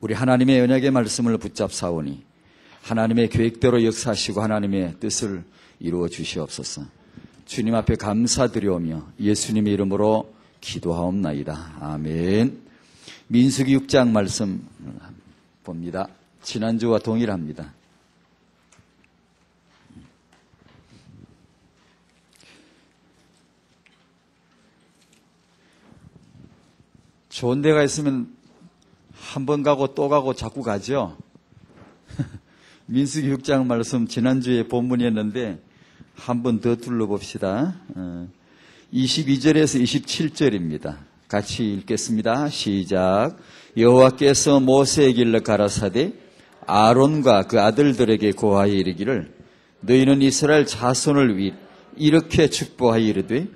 우리 하나님의 언약의 말씀을 붙잡사오니 하나님의 계획대로 역사하시고 하나님의 뜻을 이루어 주시옵소서. 주님 앞에 감사드리오며 예수님의 이름으로 기도하옵나이다. 아멘. 민수기 6장 말씀 봅니다. 지난주와 동일합니다. 좋은 데가 있으면 한 번 가고 또 가고 자꾸 가죠. 민수기 6장 말씀 지난주에 본문이었는데 한 번 더 둘러봅시다. 22절에서 27절입니다. 같이 읽겠습니다. 시작. 여호와께서 모세에게 일러 가라사대 아론과 그 아들들에게 고하여 이르기를 너희는 이스라엘 자손을 위해 이렇게 축복하여 이르되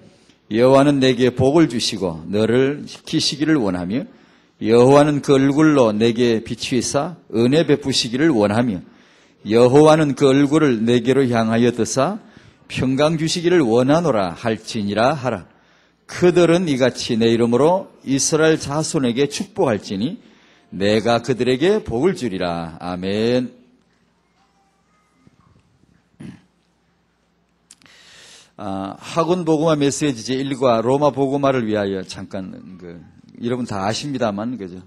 여호와는 내게 복을 주시고 너를 지키시기를 원하며 여호와는 그 얼굴로 내게 비추이사 은혜 베푸시기를 원하며 여호와는 그 얼굴을 내게로 향하여 드사 평강 주시기를 원하노라 할지니라 하라. 그들은 이같이 내 이름으로 이스라엘 자손에게 축복할지니 내가 그들에게 복을 주리라. 아멘. 학원 복음화 메시지 제1과 로마 복음화를 위하여 잠깐 여러분 다 아십니다만 그죠?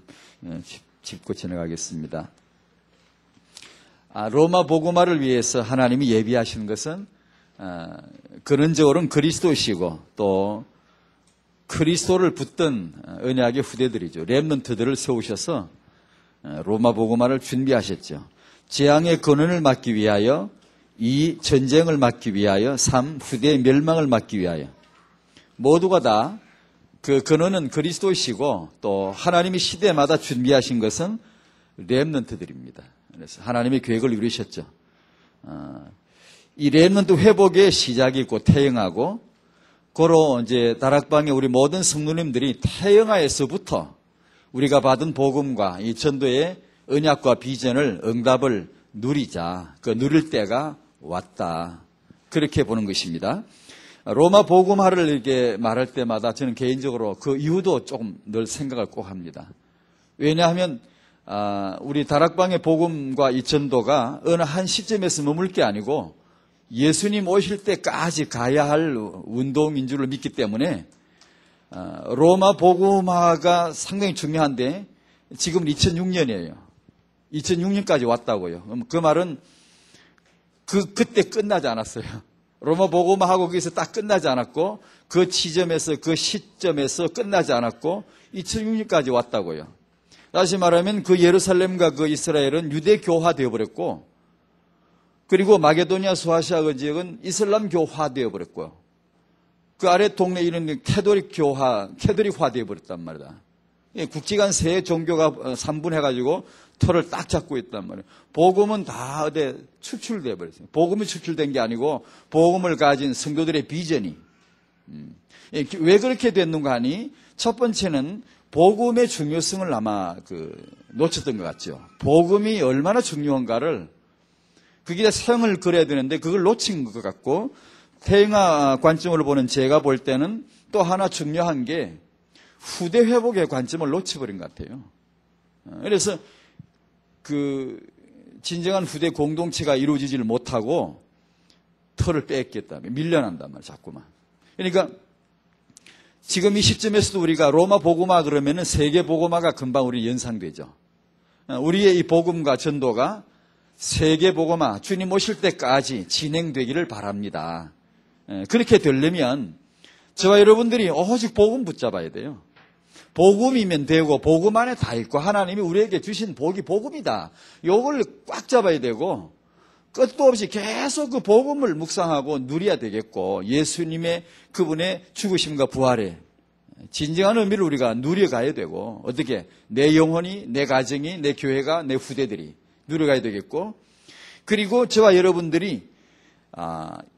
짚고 지나가겠습니다. 로마 복음화를 위해서 하나님이 예비하시는 것은 근원적으로는 그리스도시고 또 그리스도를 붙든 언약의 후대들이죠. 렘넌트들을 세우셔서 로마 복음화를 준비하셨죠. 재앙의 근원을 막기 위하여, 이 전쟁을 막기 위하여, 3. 후대의 멸망을 막기 위하여 모두가 다 그 근원은 그리스도시고 또 하나님이 시대마다 준비하신 것은 렘넌트들입니다. 그래서 하나님의 계획을 이루셨죠. 이 렘넌트 회복의 시작이 있고 태영하고 고로 이제 다락방에 우리 모든 성도님들이 태영하에서부터 우리가 받은 복음과 이 전도의 언약과 비전을 응답을 누리자. 그 누릴 때가 왔다. 그렇게 보는 것입니다. 로마 복음화를 이렇게 말할 때마다 저는 개인적으로 그 이유도 조금 늘 생각을 꼭 합니다. 왜냐하면 우리 다락방의 복음과 이 전도가 어느 한 시점에서 머물 게 아니고 예수님 오실 때까지 가야 할 운동인 줄을 믿기 때문에 로마 복음화가 상당히 중요한데 지금은 2006년이에요. 2006년까지 왔다고요. 그 말은 그때 끝나지 않았어요. 로마 복음화하고 거기서 딱 끝나지 않았고 그 지점에서 그 시점에서 끝나지 않았고 2006년까지 왔다고요. 다시 말하면 그 예루살렘과 그 이스라엘은 유대교화 되어버렸고 그리고 마게도니아 소아시아 그 지역은 이슬람교화 되어버렸고요. 그 아래 동네 이런 캐도릭화 되어버렸단 말이다. 국지간 세 종교가 3분해가지고 털을 딱 잡고 있단 말이에요. 복음은 다 어디 추출되어 버렸어요. 복음이 추출된 게 아니고 복음을 가진 성도들의 비전이. 왜 그렇게 됐는가 하니 첫 번째는 복음의 중요성을 아마 놓쳤던 것 같죠. 복음이 얼마나 중요한가를 그게 성을 그려야 되는데 그걸 놓친 것 같고 태영아 관점으로 보는 제가 볼 때는 또 하나 중요한 게 후대 회복의 관점을 놓쳐버린 것 같아요. 그래서 진정한 후대 공동체가 이루어지지를 못하고 털을 뺏겠다. 밀려난단 말이에요. 자꾸만. 그러니까 지금 이 시점에서도 우리가 로마 복음화 그러면은 세계 복음화가 금방 우리 연상되죠. 우리의 이 복음과 전도가 세계 복음화 주님 오실 때까지 진행되기를 바랍니다. 그렇게 되려면 저와 여러분들이 오직 복음 붙잡아야 돼요. 복음이면 되고 복음 안에 다 있고 하나님이 우리에게 주신 복이 복음이다. 이걸 꽉 잡아야 되고 끝도 없이 계속 그 복음을 묵상하고 누려야 되겠고 예수님의 그분의 죽으심과 부활의 진정한 의미를 우리가 누려가야 되고 어떻게 내 영혼이 내 가정이 내 교회가 내 후대들이 누려가야 되겠고 그리고 저와 여러분들이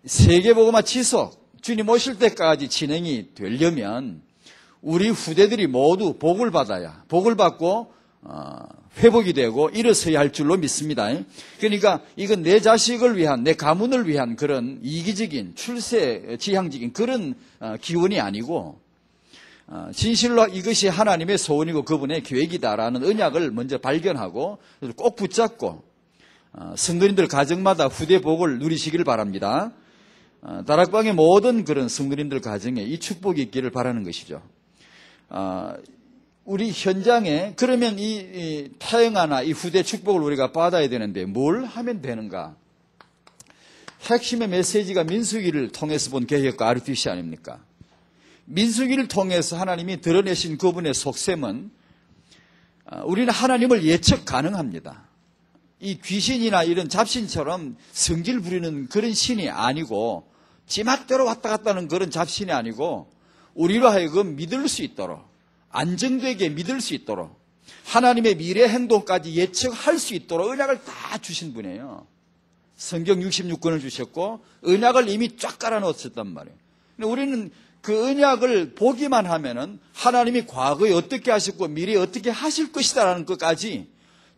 세계복음화 지속 주님 오실 때까지 진행이 되려면 우리 후대들이 모두 복을 받아야 복을 받고 회복이 되고 일어서야 할 줄로 믿습니다. 그러니까 이건 내 자식을 위한 내 가문을 위한 그런 이기적인 출세 지향적인 그런 기원이 아니고 진실로 이것이 하나님의 소원이고 그분의 계획이다라는 언약을 먼저 발견하고 꼭 붙잡고 성도님들 가정마다 후대 복을 누리시기를 바랍니다. 다락방의 모든 그런 성도님들 가정에 이 축복이 있기를 바라는 것이죠. 우리 현장에 그러면 이 태영아나 이 후대 축복을 우리가 받아야 되는데 뭘 하면 되는가? 핵심의 메시지가 민수기를 통해서 본 개혁과 RTC 아닙니까? 민수기를 통해서 하나님이 드러내신 그분의 속셈은 우리는 하나님을 예측 가능합니다. 이 귀신이나 이런 잡신처럼 성질 부리는 그런 신이 아니고 지맛대로 왔다 갔다 하는 그런 잡신이 아니고 우리로 하여금 믿을 수 있도록 안정되게 믿을 수 있도록 하나님의 미래 행동까지 예측할 수 있도록 언약을 다 주신 분이에요. 성경 66권을 주셨고 언약을 이미 쫙 깔아놓으셨단 말이에요. 근데 우리는 그 언약을 보기만 하면은 하나님이 과거에 어떻게 하셨고 미래에 어떻게 하실 것이다라는 것까지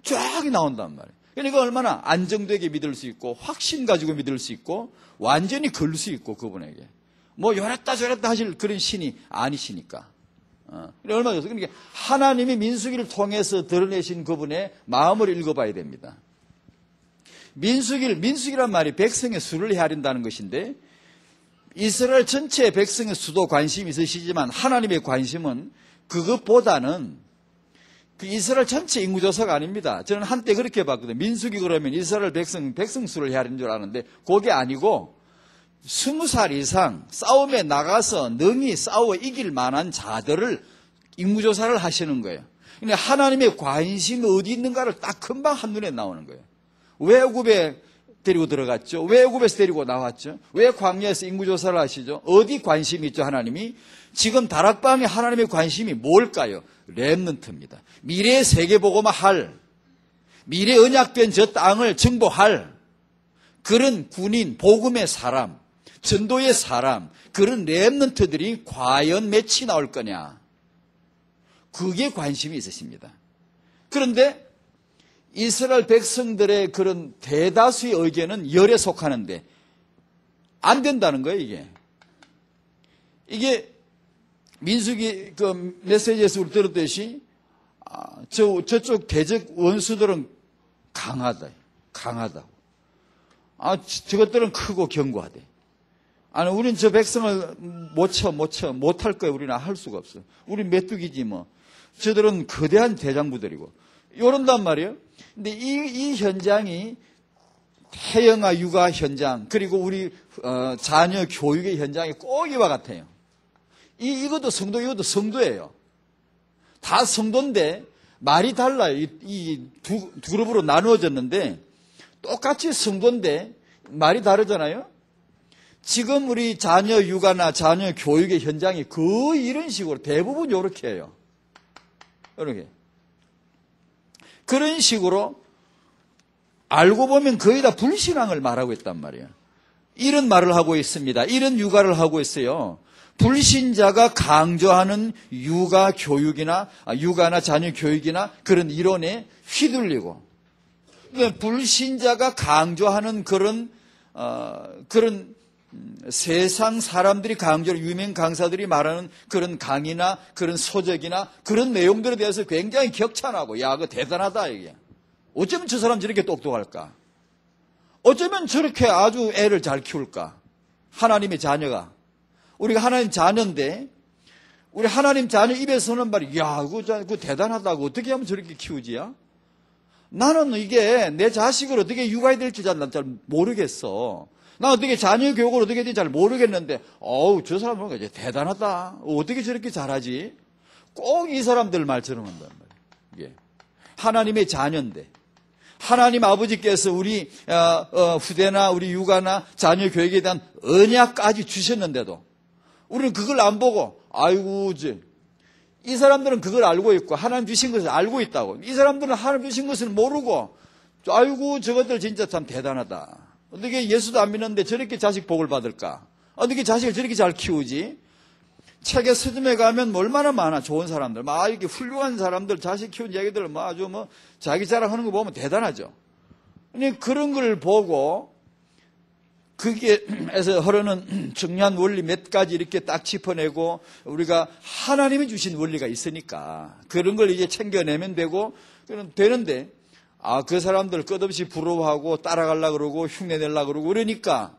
쫙 나온단 말이에요. 그러니까 얼마나 안정되게 믿을 수 있고 확신 가지고 믿을 수 있고 완전히 걸 수 있고 그분에게 뭐 요랬다 저랬다 하실 그런 신이 아니시니까. 얼마나 좋습니까? 그러니까 하나님이 민수기를 통해서 드러내신 그분의 마음을 읽어봐야 됩니다. 민수기란 말이 백성의 수를 헤아린다는 것인데 이스라엘 전체 백성의 수도 관심이 있으시지만 하나님의 관심은 그것보다는 그 이스라엘 전체 인구조사가 아닙니다. 저는 한때 그렇게 봤거든요. 민수기 그러면 이스라엘 백성 수를 헤아리는 줄 아는데 그게 아니고 20살 이상 싸움에 나가서 능히 싸워 이길 만한 자들을 인구조사를 하시는 거예요. 근데 하나님의 관심이 어디 있는가를 딱 금방 한눈에 나오는 거예요. 왜 애굽에 데리고 들어갔죠? 왜 애굽에서 데리고 나왔죠? 왜 광야에서 인구조사를 하시죠? 어디 관심이 있죠, 하나님이? 지금 다락방에 하나님의 관심이 뭘까요? 렘넌트입니다. 미래의 세계복음화 할, 미래 언약된 저 땅을 정복할 그런 군인, 복음의 사람, 전도의 사람, 그런 렘넌트들이 과연 몇이 나올 거냐? 그게 관심이 있으십니다. 그런데 이스라엘 백성들의 그런 대다수의 의견은 열에 속하는데 안 된다는 거예요, 이게. 이게 민수기 그 메시지에서 우리 들었듯이 저쪽 대적 원수들은 강하다고. 저것들은 크고 견고하대. 아니, 우린 저 백성을 못할 거야. 우리는 할 수가 없어. 우린 메뚜기지 뭐. 저들은 거대한 대장부들이고. 이런단 말이에요. 근데 이 현장이 태영아 육아 현장, 그리고 우리 자녀 교육의 현장이 꼭 이와 같아요. 이것도 성도예요. 다 성도인데 말이 달라요. 이 두 그룹으로 나누어졌는데 똑같이 성도인데 말이 다르잖아요. 지금 우리 자녀 육아나 자녀 교육의 현장이 거의 이런 식으로 대부분 이렇게 해요. 이렇게. 그런 식으로 알고 보면 거의 다 불신앙을 말하고 있단 말이에요. 이런 말을 하고 있습니다. 이런 육아를 하고 있어요. 불신자가 강조하는 육아 교육이나 육아나 자녀 교육이나 그런 이론에 휘둘리고, 그러니까 불신자가 강조하는 그런 세상 사람들이 강조하는 유명 강사들이 말하는 그런 강의나 그런 소적이나 그런 내용들에 대해서 굉장히 격찬하고, 야, 그거 대단하다 이게. 어쩌면 저 사람 저렇게 똑똑할까? 어쩌면 저렇게 아주 애를 잘 키울까? 하나님의 자녀가. 우리가 하나님 자녀인데, 우리 하나님 자녀 입에서 하는 말이, 야, 그거 대단하다고. 어떻게 하면 저렇게 키우지야? 나는 이게 내 자식을 어떻게 육아해야 될지 잘 모르겠어. 나 어떻게 자녀 교육을 어떻게 해야 될지 잘 모르겠는데, 저 사람 보니까 이제 대단하다. 어떻게 저렇게 잘하지? 꼭 이 사람들 말처럼 한단 말이에요. 이게. 하나님의 자녀인데. 하나님 아버지께서 우리 후대나 우리 육아나 자녀 교육에 대한 언약까지 주셨는데도 우리는 그걸 안 보고, 이 사람들은 그걸 알고 있고 하나님 주신 것을 알고 있다고. 이 사람들은 하나님 주신 것을 모르고, 저것들 진짜 참 대단하다. 어떻게 예수도 안 믿는데 저렇게 자식 복을 받을까? 어떻게 자식을 저렇게 잘 키우지? 책에 서점에 가면 얼마나 많아, 좋은 사람들. 이렇게 훌륭한 사람들, 자식 키운 얘기들, 아주 자기 자랑하는 거 보면 대단하죠. 그런 걸 보고, 거기에서 흐르는 중요한 원리 몇 가지 이렇게 딱 짚어내고 우리가 하나님이 주신 원리가 있으니까 그런 걸 이제 챙겨내면 되고 되는데 그 사람들 끝없이 부러워하고 따라가려고 그러고 흉내내려고 그러고 그러니까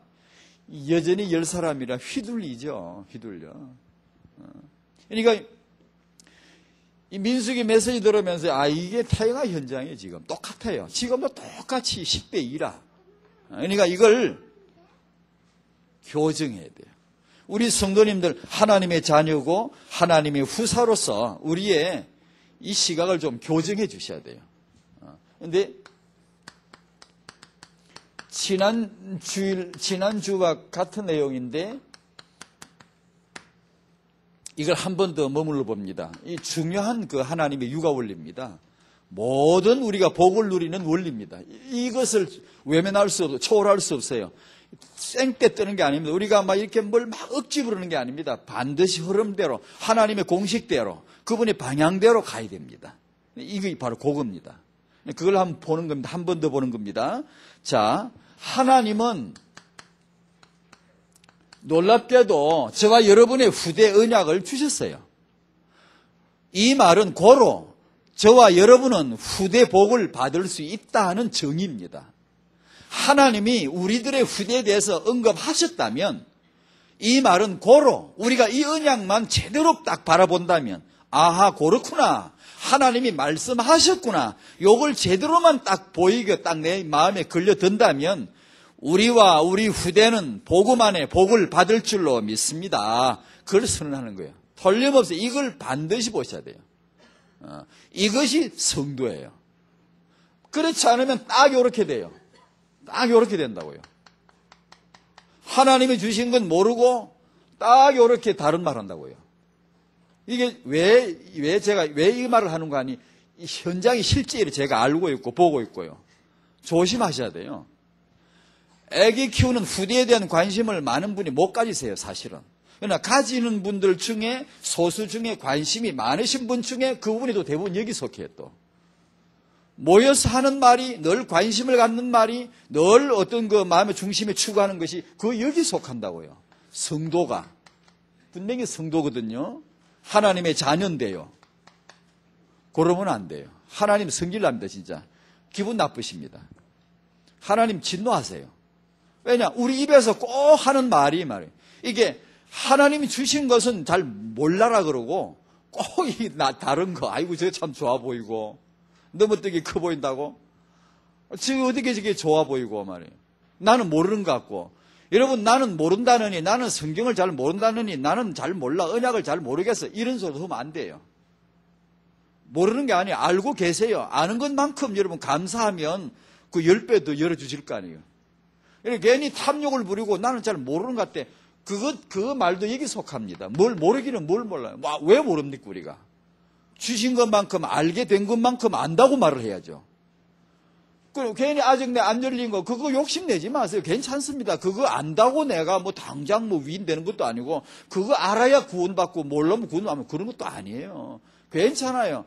여전히 10사람이라 휘둘리죠. 휘둘려. 그러니까 이 민수기 메시지 들으면서 이게 태영아 현장이에요. 지금 똑같아요. 지금도 똑같이 10대 2라. 그러니까 이걸 교정해야 돼요. 우리 성도님들 하나님의 자녀고 하나님의 후사로서 우리의 이 시각을 좀 교정해 주셔야 돼요. 그런데 지난주와 같은 내용인데 이걸 한 번 더 머물러 봅니다. 이 중요한 그 하나님의 육아 원리입니다. 모든 우리가 복을 누리는 원리입니다. 이것을 외면할 수 없고 초월할 수 없어요. 생떼 뜨는 게 아닙니다. 우리가 막 이렇게 뭘 막 억지 부르는 게 아닙니다. 반드시 흐름대로 하나님의 공식대로 그분의 방향대로 가야 됩니다. 이게 바로 그겁니다. 그걸 한번 보는 겁니다. 한 번 더 보는 겁니다. 자, 하나님은 놀랍게도 저와 여러분의 후대 언약을 주셨어요. 이 말은 고로 저와 여러분은 후대 복을 받을 수 있다는 정의입니다. 하나님이 우리들의 후대에 대해서 언급하셨다면 이 말은 고로 우리가 이 언약만 제대로 딱 바라본다면 아하 그렇구나. 하나님이 말씀하셨구나. 요걸 제대로만 딱 보이게 딱 내 마음에 걸려든다면 우리와 우리 후대는 복음 안에 복을 받을 줄로 믿습니다. 그걸 선언하는 거예요. 틀림없이 이걸 반드시 보셔야 돼요. 이것이 성도예요. 그렇지 않으면 딱 이렇게 돼요. 딱 이렇게 된다고요. 하나님이 주신 건 모르고 딱 이렇게 다른 말 한다고요. 이게 왜 이 말을 하는 거 아니? 이 현장이 실제로 제가 알고 있고 보고 있고요. 조심하셔야 돼요. 애기 키우는 후대에 대한 관심을 많은 분이 못 가지세요, 사실은. 그러나 가지는 분들 중에 소수 중에 관심이 많으신 분 중에 그분이 또 대부분 여기 속해요, 또. 모여서 하는 말이, 늘 관심을 갖는 말이, 늘 어떤 그 마음의 중심에 추구하는 것이 그 여기 속한다고요. 성도가. 분명히 성도거든요. 하나님의 자녀인데요. 그러면 안 돼요. 하나님 성질납니다, 진짜. 기분 나쁘십니다. 하나님 진노하세요. 왜냐? 우리 입에서 꼭 하는 말이 말이에요. 이게 하나님이 주신 것은 잘 몰라라 그러고 꼭 다른 거, 아이고, 저거 참 좋아 보이고, 너무 되게 커 보인다고? 지금 어떻게 저게 좋아 보이고 말이에요. 나는 모르는 것 같고. 여러분, 나는 모른다느니, 나는 성경을 잘 모른다느니, 나는 잘 몰라, 언약을 잘 모르겠어. 이런 소리 하면 안 돼요. 모르는 게 아니에요. 알고 계세요. 아는 것만큼 여러분 감사하면 그 10배 더 열어주실 거 아니에요. 괜히 탐욕을 부리고 나는 잘 모르는 것 같아. 그 말도 여기 속합니다. 뭘 모르기는 뭘 몰라요. 왜 모릅니까, 우리가? 주신 것만큼, 알게 된 것만큼 안다고 말을 해야죠. 그리고 괜히 아직 내 안 열린 거, 그거 욕심내지 마세요. 괜찮습니다. 그거 안다고 내가 뭐 당장 뭐 위인되는 것도 아니고, 그거 알아야 구원받고, 몰라면 구원하면 그런 것도 아니에요. 괜찮아요.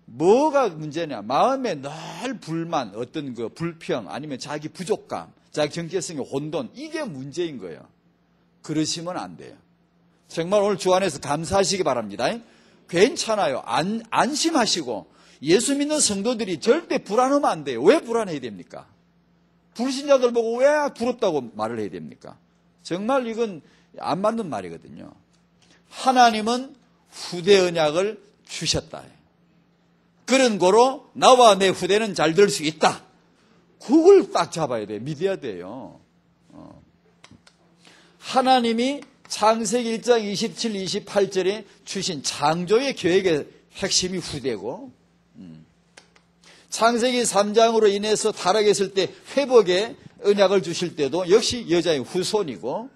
뭐가 문제냐? 마음에 늘 불만, 어떤 그 불평, 아니면 자기 부족감, 자기 정체성의 혼돈, 이게 문제인 거예요. 그러시면 안 돼요. 정말 오늘 주 안에서 감사하시기 바랍니다. 괜찮아요. 안심하시고 예수 믿는 성도들이 절대 불안하면 안 돼요. 왜 불안해야 됩니까? 불신자들 보고 왜 부럽다고 말을 해야 됩니까? 정말 이건 안 맞는 말이거든요. 하나님은 후대 언약을 주셨다. 그런 거로 나와 내 후대는 잘 될 수 있다. 그걸 딱 잡아야 돼요. 믿어야 돼요. 하나님이 창세기 1장 27, 28절에 주신 창조의 계획의 핵심이 후대고, 창세기 3장으로 인해서 타락했을 때 회복의 언약을 주실 때도 역시 여자의 후손이고,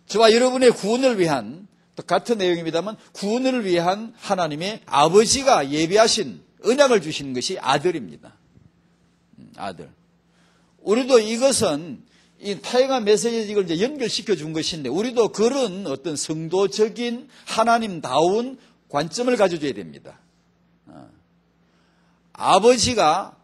저와 여러분의 구원을 위한, 같은 내용입니다만 구원을 위한 하나님의 아버지가 예비하신 언약을 주시는 것이 아들입니다. 아들. 우리도 이것은 이 타영아 메시지 이걸 이제 연결시켜 준 것인데 우리도 그런 어떤 성도적인 하나님다운 관점을 가져줘야 됩니다. 아버지가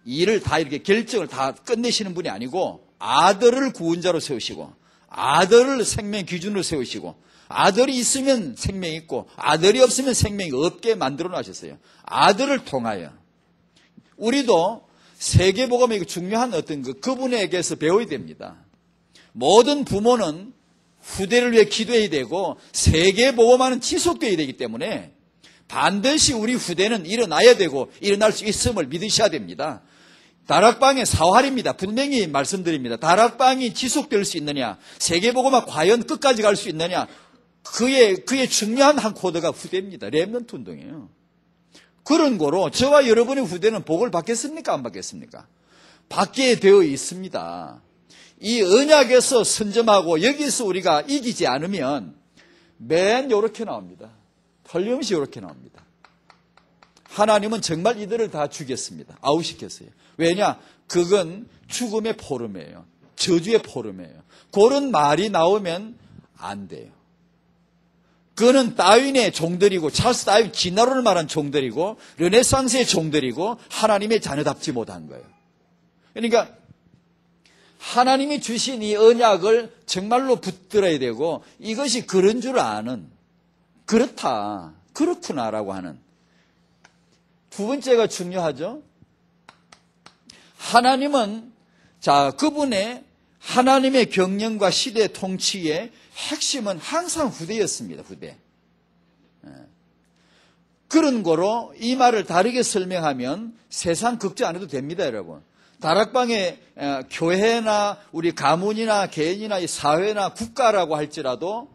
일을 다 이렇게 결정을 다 끝내시는 분이 아니고 아들을 구원자로 세우시고 아들을 생명 기준으로 세우시고 아들이 있으면 생명이 있고 아들이 없으면 생명이 없게 만들어 놔셨어요. 아들을 통하여. 우리도 세계복음의 중요한 어떤 그분에게서 배워야 됩니다. 모든 부모는 후대를 위해 기도해야 되고 세계복음화는 지속되어야 되기 때문에 반드시 우리 후대는 일어나야 되고 일어날 수 있음을 믿으셔야 됩니다. 다락방의 사활입니다. 분명히 말씀드립니다. 다락방이 지속될 수 있느냐, 세계복음화 과연 끝까지 갈 수 있느냐, 그의 중요한 한 코드가 후대입니다. 렘넌트 운동이에요. 그런 거로 저와 여러분의 후대는 복을 받겠습니까? 안 받겠습니까? 받게 되어 있습니다. 이 언약에서 선점하고 여기서 우리가 이기지 않으면 맨 요렇게 나옵니다. 틀림없이 요렇게 나옵니다. 하나님은 정말 이들을 다 죽였습니다. 아웃시켰어요. 왜냐? 그건 죽음의 포럼이에요. 저주의 포럼이에요. 그런 말이 나오면 안 돼요. 그는 다윈의 종들이고 찰스 다윈 진화론을 말한 종들이고 르네상스의 종들이고 하나님의 자녀답지 못한 거예요. 그러니까 하나님이 주신 이 언약을 정말로 붙들어야 되고 이것이 그런 줄 아는 그렇다, 그렇구나라고 하는 두 번째가 중요하죠. 하나님은 그분의 하나님의 경영과 시대 통치의 핵심은 항상 후대였습니다. 후대. 그런 거로 이 말을 다르게 설명하면 세상 걱정 안 해도 됩니다, 여러분. 다락방에 교회나 우리 가문이나 개인이나 이 사회나 국가라고 할지라도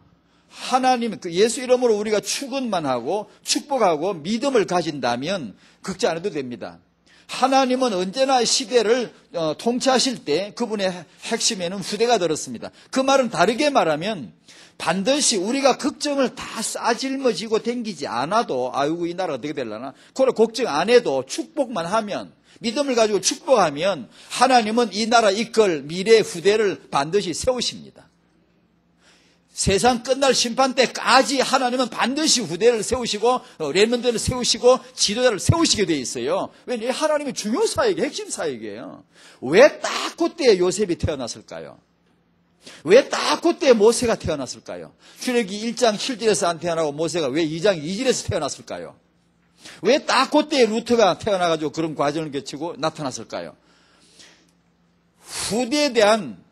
하나님, 예수 이름으로 우리가 축원만 하고 축복하고 믿음을 가진다면 걱정 안 해도 됩니다. 하나님은 언제나 시대를 통치하실 때 그분의 핵심에는 후대가 들었습니다. 그 말은 다르게 말하면 반드시 우리가 걱정을 다 싸질머지고 댕기지 않아도 아이고 이 나라 어떻게 되려나 그걸 걱정 안 해도 축복만 하면 믿음을 가지고 축복하면 하나님은 이 나라 이끌 미래의 후대를 반드시 세우십니다. 세상 끝날 심판 때까지 하나님은 반드시 후대를 세우시고 렘넌트를 세우시고 지도자를 세우시게 되어 있어요. 왜냐하면 하나님의 중요 사역이 핵심 사역이에요. 왜 딱 그때 요셉이 태어났을까요? 왜 딱 그때 모세가 태어났을까요? 출애굽기 1장 7절에서 안 태어나고 모세가 왜 2장 2절에서 태어났을까요? 왜 딱 그때 루트가 태어나가지고 그런 과정을 거치고 나타났을까요? 후대에 대한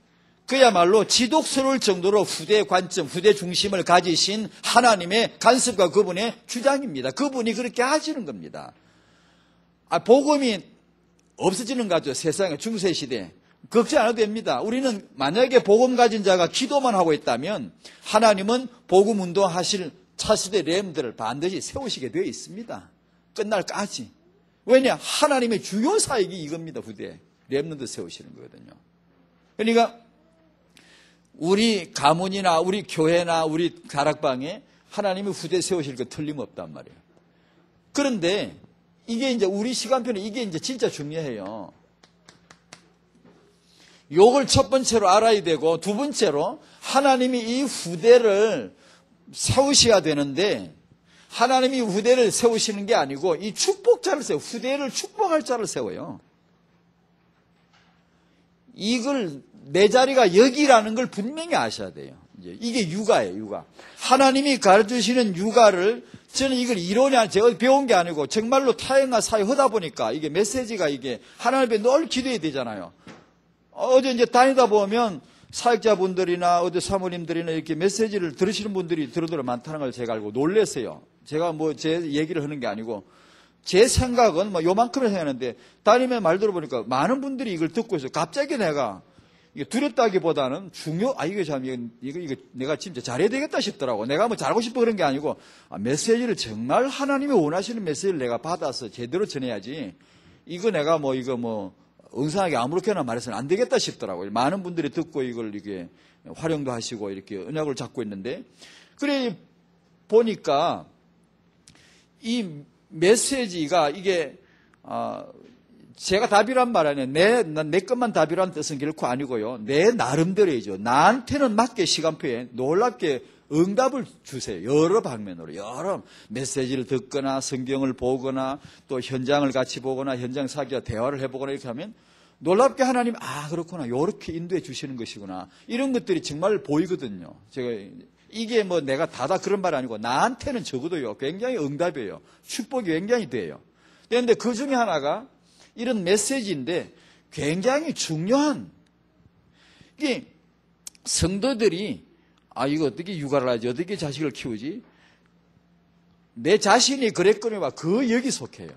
그야말로 지독스러울 정도로 후대의 관점, 후대 중심을 가지신 하나님의 간섭과 그분의 주장입니다. 그분이 그렇게 하시는 겁니다. 복음이 없어지는 거죠. 세상의 중세 시대. 걱정 안 해도 됩니다. 우리는 만약에 복음 가진 자가 기도만 하고 있다면 하나님은 복음 운동하실 차시대 렘들을 반드시 세우시게 되어 있습니다. 끝날까지. 왜냐? 하나님의 주요 사역이 이겁니다. 후대. 렘넌트 세우시는 거거든요. 그러니까 우리 가문이나 우리 교회나 우리 다락방에 하나님의 후대 세우실 거 틀림없단 말이에요. 그런데 이게 이제 우리 시간표는 이게 이제 진짜 중요해요. 요걸 첫 번째로 알아야 되고 두 번째로 하나님이 이 후대를 세우셔야 되는데 하나님이 후대를 세우시는 게 아니고 이 축복자를 세워요. 후대를 축복할 자를 세워요. 이걸 내 자리가 여기라는 걸 분명히 아셔야 돼요. 이게 육아예요, 육아. 하나님이 가르치시는 육아를 저는 이걸 이론이 제가 배운 게 아니고 정말로 타인과 사회하다 보니까 이게 메시지가 이게 하나님 앞에 늘 기도해야 되잖아요. 어제 이제 다니다 보면 사역자분들이나 어디 사모님들이나 이렇게 메시지를 들으시는 분들이 들어들어 많다는 걸 제가 알고 놀랐어요. 제가 뭐 제 얘기를 하는 게 아니고 제 생각은 뭐 요만큼을 생각하는데 다니면 말 들어보니까 많은 분들이 이걸 듣고 있어요. 갑자기 내가 이게 두렵다기보다는 이거 내가 진짜 잘해야 되겠다 싶더라고. 내가 뭐 잘하고 싶어 그런 게 아니고 메시지를 정말 하나님이 원하시는 메시지를 내가 받아서 제대로 전해야지. 이거 내가 응상하게 아무렇게나 말해서는 안 되겠다 싶더라고요. 많은 분들이 듣고 이걸 이게 활용도 하시고 이렇게 언약을 잡고 있는데 그래 보니까 이 메시지가 이게 제가 답이란 말 아니에요. 내 것만 답이라는 뜻은 결코 아니고요. 내 나름대로이죠. 나한테는 맞게 시간표에 놀랍게 응답을 주세요. 여러 방면으로 여러 메시지를 듣거나 성경을 보거나 또 현장을 같이 보거나 현장 사기와 대화를 해보거나 이렇게 하면 놀랍게 하나님, 그렇구나. 요렇게 인도해 주시는 것이구나. 이런 것들이 정말 보이거든요. 제가, 이게 뭐 내가 다다 그런 말 아니고, 나한테는 적어도요, 굉장히 응답이에요. 축복이 굉장히 돼요. 그런데 그 중에 하나가 이런 메시지인데, 굉장히 중요한, 이게 성도들이, 이거 어떻게 육아를 하지? 어떻게 자식을 키우지? 내 자신이 그랬거니와 그 역이 속해요.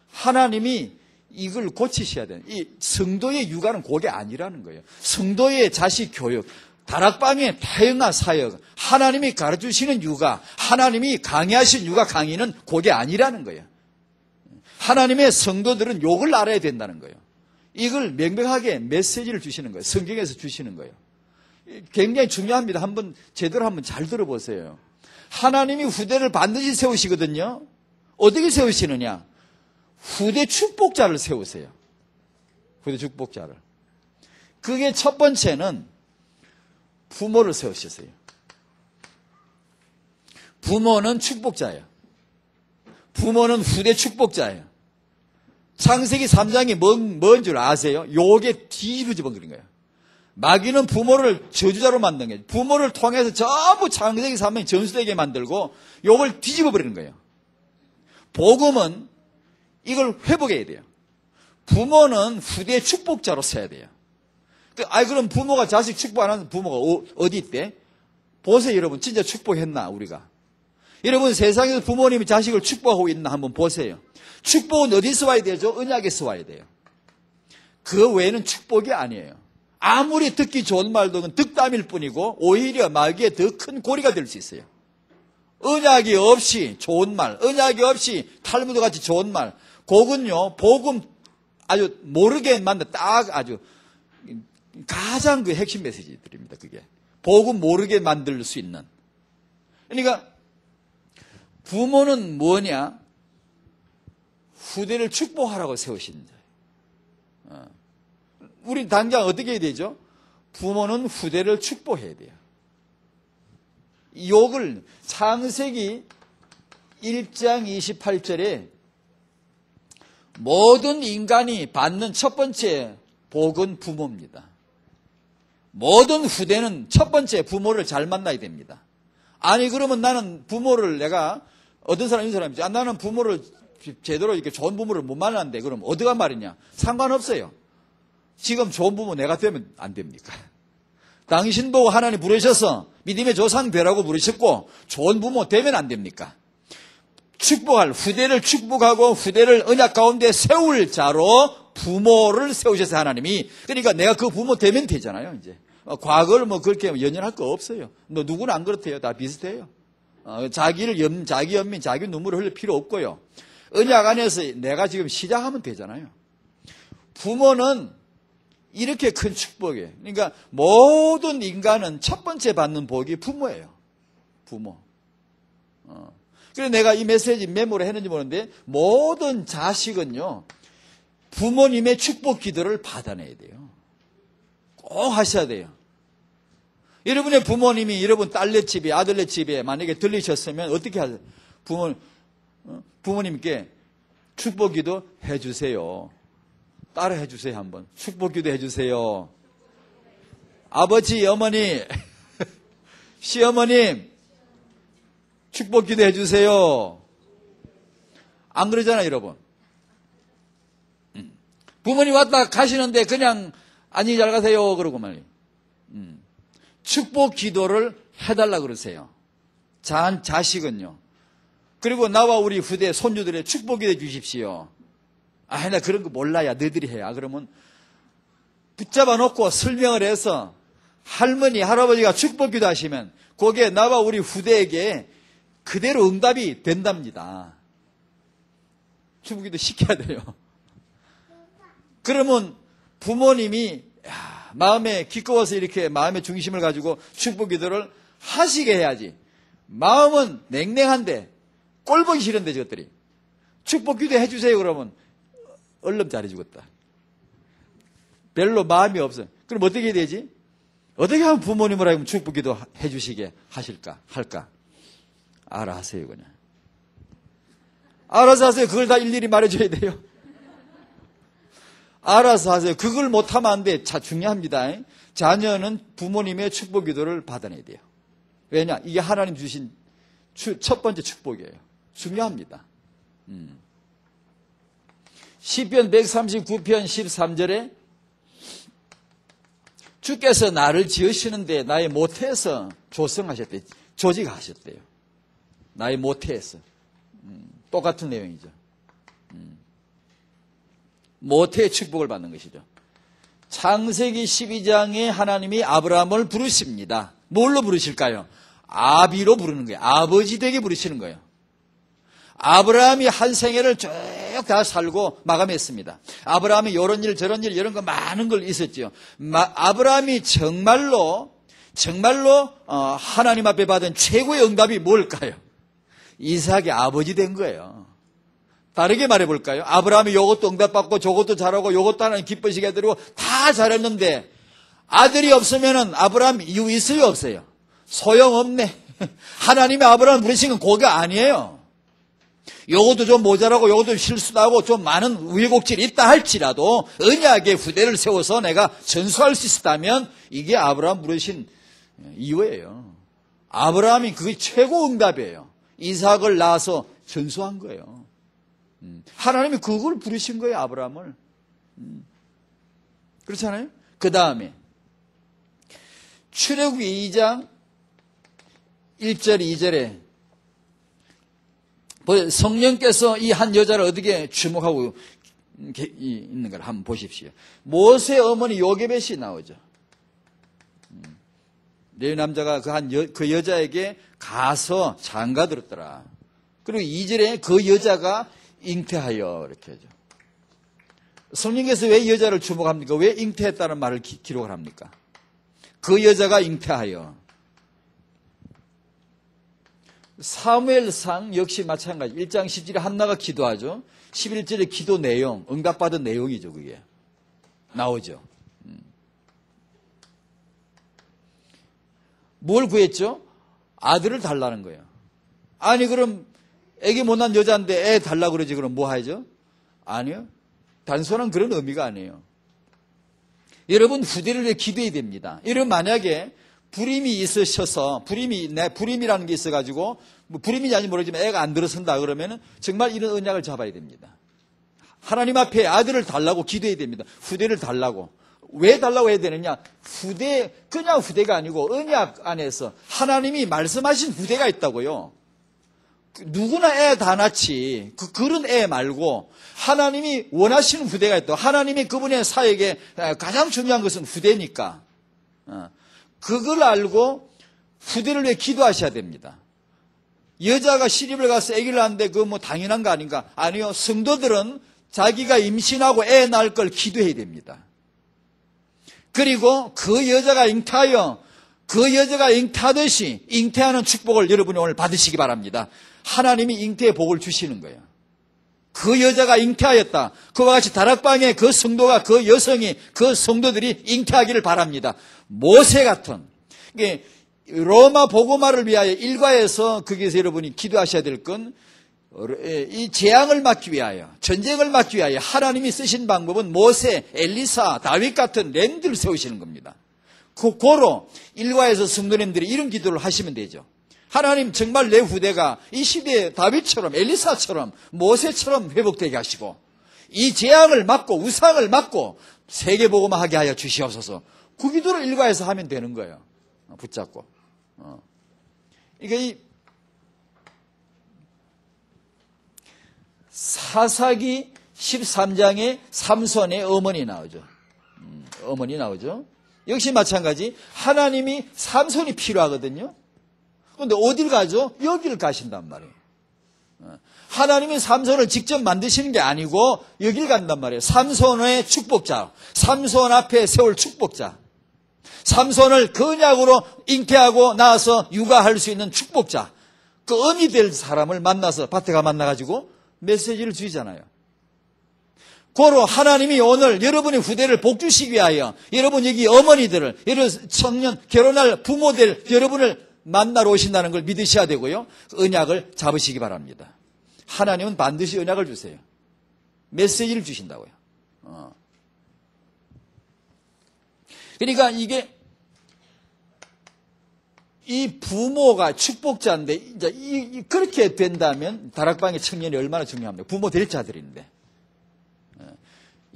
하나님이 이걸 고치셔야 돼요. 이 성도의 육아는 그게 아니라는 거예요. 성도의 자식 교육, 다락방의 다양한 사역, 하나님이 가르쳐주시는 육아, 하나님이 강의하신 육아 강의는 그게 아니라는 거예요. 하나님의 성도들은 욕을 알아야 된다는 거예요. 이걸 명백하게 메시지를 주시는 거예요. 성경에서 주시는 거예요. 굉장히 중요합니다. 제대로 한번 잘 들어보세요. 하나님이 후대를 반드시 세우시거든요. 어떻게 세우시느냐? 후대 축복자를 세우세요. 후대 축복자를. 그게 첫 번째는 부모를 세우셨어요. 부모는 축복자예요. 부모는 후대 축복자예요. 창세기 3장이 뭔 줄 아세요? 욕에 뒤집어 버린 거예요. 마귀는 부모를 저주자로 만든 거예요. 부모를 통해서 전부 창세기 3장이 전수되게 만들고 욕을 뒤집어 버리는 거예요. 복음은 이걸 회복해야 돼요. 부모는 후대 축복자로 써야 돼요. 그럼 부모가 자식 축복 안 하는 부모가 어디 있대? 보세요, 여러분. 진짜 축복했나, 우리가? 여러분, 세상에서 부모님이 자식을 축복하고 있나 한번 보세요. 축복은 어디서 와야 되죠? 언약에서 와야 돼요. 그 외에는 축복이 아니에요. 아무리 듣기 좋은 말도 그건 득담일 뿐이고 오히려 마귀의 더 큰 고리가 될 수 있어요. 언약이 없이 좋은 말, 언약이 없이 탈무드 같이 좋은 말, 그건요, 복음 아주 모르게 만든 딱 아주 가장 그 핵심 메시지들입니다. 그게 복음 모르게 만들 수 있는. 그러니까 부모는 뭐냐? 후대를 축복하라고 세우신 자예요. 우리 당장 어떻게 해야 되죠? 부모는 후대를 축복해야 돼요. 욕을 창세기 1장 28절에 모든 인간이 받는 첫 번째 복은 부모입니다. 모든 후대는 첫 번째 부모를 잘 만나야 됩니다. 아니 그러면 나는 부모를 내가 어떤 사람 이 사람이지. 나는 부모를 제대로 이렇게 좋은 부모를 못 만났는데 그럼 어디가 말이냐? 상관없어요. 지금 좋은 부모 내가 되면 안 됩니까? 당신 보고 하나님 부르셔서 믿음의 조상 되라고 부르셨고 좋은 부모 되면 안 됩니까? 축복할 후대를 축복하고 후대를 언약 가운데 세울 자로 부모를 세우셔서 하나님이 그러니까 내가 그 부모 되면 되잖아요. 이제 과거를 뭐 그렇게 연연할 거 없어요. 누구는 안 그렇대요. 다 비슷해요. 자기 연민, 자기 눈물을 흘릴 필요 없고요. 언약 안에서 내가 지금 시작하면 되잖아요. 부모는 이렇게 큰 축복이에요. 그러니까 모든 인간은 첫 번째 받는 복이 부모예요. 부모. 그래서 내가 이 메시지 메모를 했는지 모르는데 모든 자식은요. 부모님의 축복 기도를 받아내야 돼요. 꼭 하셔야 돼요. 여러분의 부모님이 여러분 딸네 집에 아들네 집에 만약에 들리셨으면 어떻게 하세요? 부모님께 축복 기도 해주세요. 따라 해주세요 한번. 축복 기도 해주세요. 아버지, 어머니, 시어머님 축복 기도 해주세요. 안 그러잖아요 여러분. 부모님 왔다 가시는데 그냥 안녕히 잘 가세요 그러고 말이에요. 축복 기도를 해달라 그러세요. 자식은요. 그리고 나와 우리 후대 손주들의 축복 기도 해 주십시오. 나 그런 거 몰라야 너희들이 해. 그러면 붙잡아 놓고 설명을 해서 할머니, 할아버지가 축복 기도 하시면 거기에 나와 우리 후대에게 그대로 응답이 된답니다. 축복 기도 시켜야 돼요. 그러면 부모님이 마음에 기꺼워서 이렇게 마음의 중심을 가지고 축복 기도를 하시게 해야지. 마음은 냉랭한데 꼴보기 싫은데 저것들이 축복 기도 해주세요 그러면 얼른 잘해 주겠다. 별로 마음이 없어요. 그럼 어떻게 해야 되지? 어떻게 하면 부모님을 하면 축복 기도 해주시게 할까? 알아 하세요 그냥. 알아서 하세요. 그걸 다 일일이 말해줘야 돼요. 알아서 하세요. 그걸 못하면 안 돼. 자, 중요합니다. 자녀는 부모님의 축복 기도를 받아내야 돼요. 왜냐? 이게 하나님 주신 첫 번째 축복이에요. 중요합니다. 시편 139편 13절에 주께서 나를 지으시는데 나의 모태에서 조성하셨대요. 조직하셨대요. 나의 모태에서. 똑같은 내용이죠. 모태의 축복을 받는 것이죠. 창세기 12장에 하나님이 아브라함을 부르십니다. 뭘로 부르실까요? 아비로 부르는 거예요. 아버지 되게 부르시는 거예요. 아브라함이 한 생애를 쭉 다 살고 마감했습니다. 아브라함이 이런 일 저런 일 이런 거 많은 걸 있었죠. 아브라함이 정말로 하나님 앞에 받은 최고의 응답이 뭘까요? 이삭의 아버지 된 거예요. 다르게 말해볼까요? 아브라함이 이것도 응답받고 저것도 잘하고 이것도 하나님 기쁘시게 해드리고 다 잘했는데 아들이 없으면은 아브라함 이유 있어요 없어요? 소용없네. 하나님이 아브라함 부르신 건 그게 아니에요. 요것도 좀 모자라고 요것도 실수하고 좀 많은 우여곡절이 있다 할지라도 언약의 후대를 세워서 내가 전수할 수 있었다면 이게 아브라함 부르신 이유예요. 아브라함이 그게 최고 응답이에요. 이삭을 낳아서 전수한 거예요. 하나님이 그걸 부르신 거예요, 아브라함을. 그렇잖아요? 그 다음에 출애굽기 2장 1절 2절에 성령께서 이 한 여자를 어떻게 주목하고 있는 걸 한번 보십시오. 모세 어머니 요게벳이 나오죠. 레위 남자가 그 여자에게 가서 장가 들었더라. 그리고 2절에 그 여자가 잉태하여 이렇게 하죠. 성령께서 왜 이 여자를 주목합니까? 왜 잉태했다는 말을 기록을 합니까? 그 여자가 잉태하여. 사무엘상 역시 마찬가지. 1장 10절에 한나가 기도하죠. 11절에 기도 내용, 응답받은 내용이죠. 그게 나오죠. 뭘 구했죠? 아들을 달라는 거예요. 아니 그럼 애기 못난 여자인데 애 달라고 그러지 그럼 뭐 하죠? 아니요. 단순한 그런 의미가 아니에요. 여러분 후대를 위해 기도해야 됩니다. 여러분 만약에 불임이 있으셔서 불임이라는 게 있어가지고 뭐 불임인지 아닌지 모르지만 애가 안 들어선다 그러면은 정말 이런 언약을 잡아야 됩니다. 하나님 앞에 아들을 달라고 기도해야 됩니다. 후대를 달라고. 왜 달라고 해야 되느냐? 그냥 후대가 아니고 언약 안에서 하나님이 말씀하신 후대가 있다고요. 누구나 애 다 낳지. 그런 애 말고 하나님이 원하시는 후대가 있다고. 하나님이 그분의 사역에 가장 중요한 것은 후대니까. 그걸 알고 후대를 위해 기도하셔야 됩니다. 여자가 시집을 가서 아기를 낳는데 그거 뭐 당연한 거 아닌가? 아니요. 성도들은 자기가 임신하고 애 낳을 걸 기도해야 됩니다. 그리고 그 여자가 잉태하듯이 잉태하는 축복을 여러분이 오늘 받으시기 바랍니다. 하나님이 잉태의 복을 주시는 거예요. 그 여자가 잉태하였다. 그와 같이 다락방에 그 성도가 그 여성이 그 성도들이 잉태하기를 바랍니다. 모세 같은 로마 복음화를 위하여 일과에서 거기서 여러분이 기도하셔야 될 건 이 재앙을 막기 위하여 전쟁을 막기 위하여 하나님이 쓰신 방법은 모세, 엘리사, 다윗 같은 렘들을 세우시는 겁니다. 고로 일과에서 성도님들이 이런 기도를 하시면 되죠. 하나님 정말 내 후대가 이 시대에 다윗처럼 엘리사처럼 모세처럼 회복되게 하시고 이 재앙을 막고 우상을 막고 세계복음화하게 하여 주시옵소서. 그 기도를 일과에서 하면 되는 거예요. 붙잡고. 이게 사사기 13장에 삼손의 어머니 나오죠. 어머니 나오죠. 역시 마찬가지 하나님이 삼손이 필요하거든요. 그런데 어딜 가죠? 여기를 가신단 말이에요. 하나님이 삼손을 직접 만드시는 게 아니고 여길 간단 말이에요. 삼손의 축복자, 삼손 앞에 세울 축복자, 삼손을 건약으로 잉태하고 나와서 육아할 수 있는 축복자, 그 어미 될 사람을 만나서 밭에 가 만나가지고 메시지를 주잖아요. 고로 하나님이 오늘 여러분의 후대를 복주시기 위하여 여러분 여기 어머니들을, 여러분 청년 결혼할 부모들 여러분을 만나러 오신다는 걸 믿으셔야 되고요. 언약을 잡으시기 바랍니다. 하나님은 반드시 언약을 주세요. 메시지를 주신다고요. 그러니까 이 부모가 축복자인데, 이제 그렇게 된다면 다락방의 청년이 얼마나 중요합니까? 부모 될 자들인데.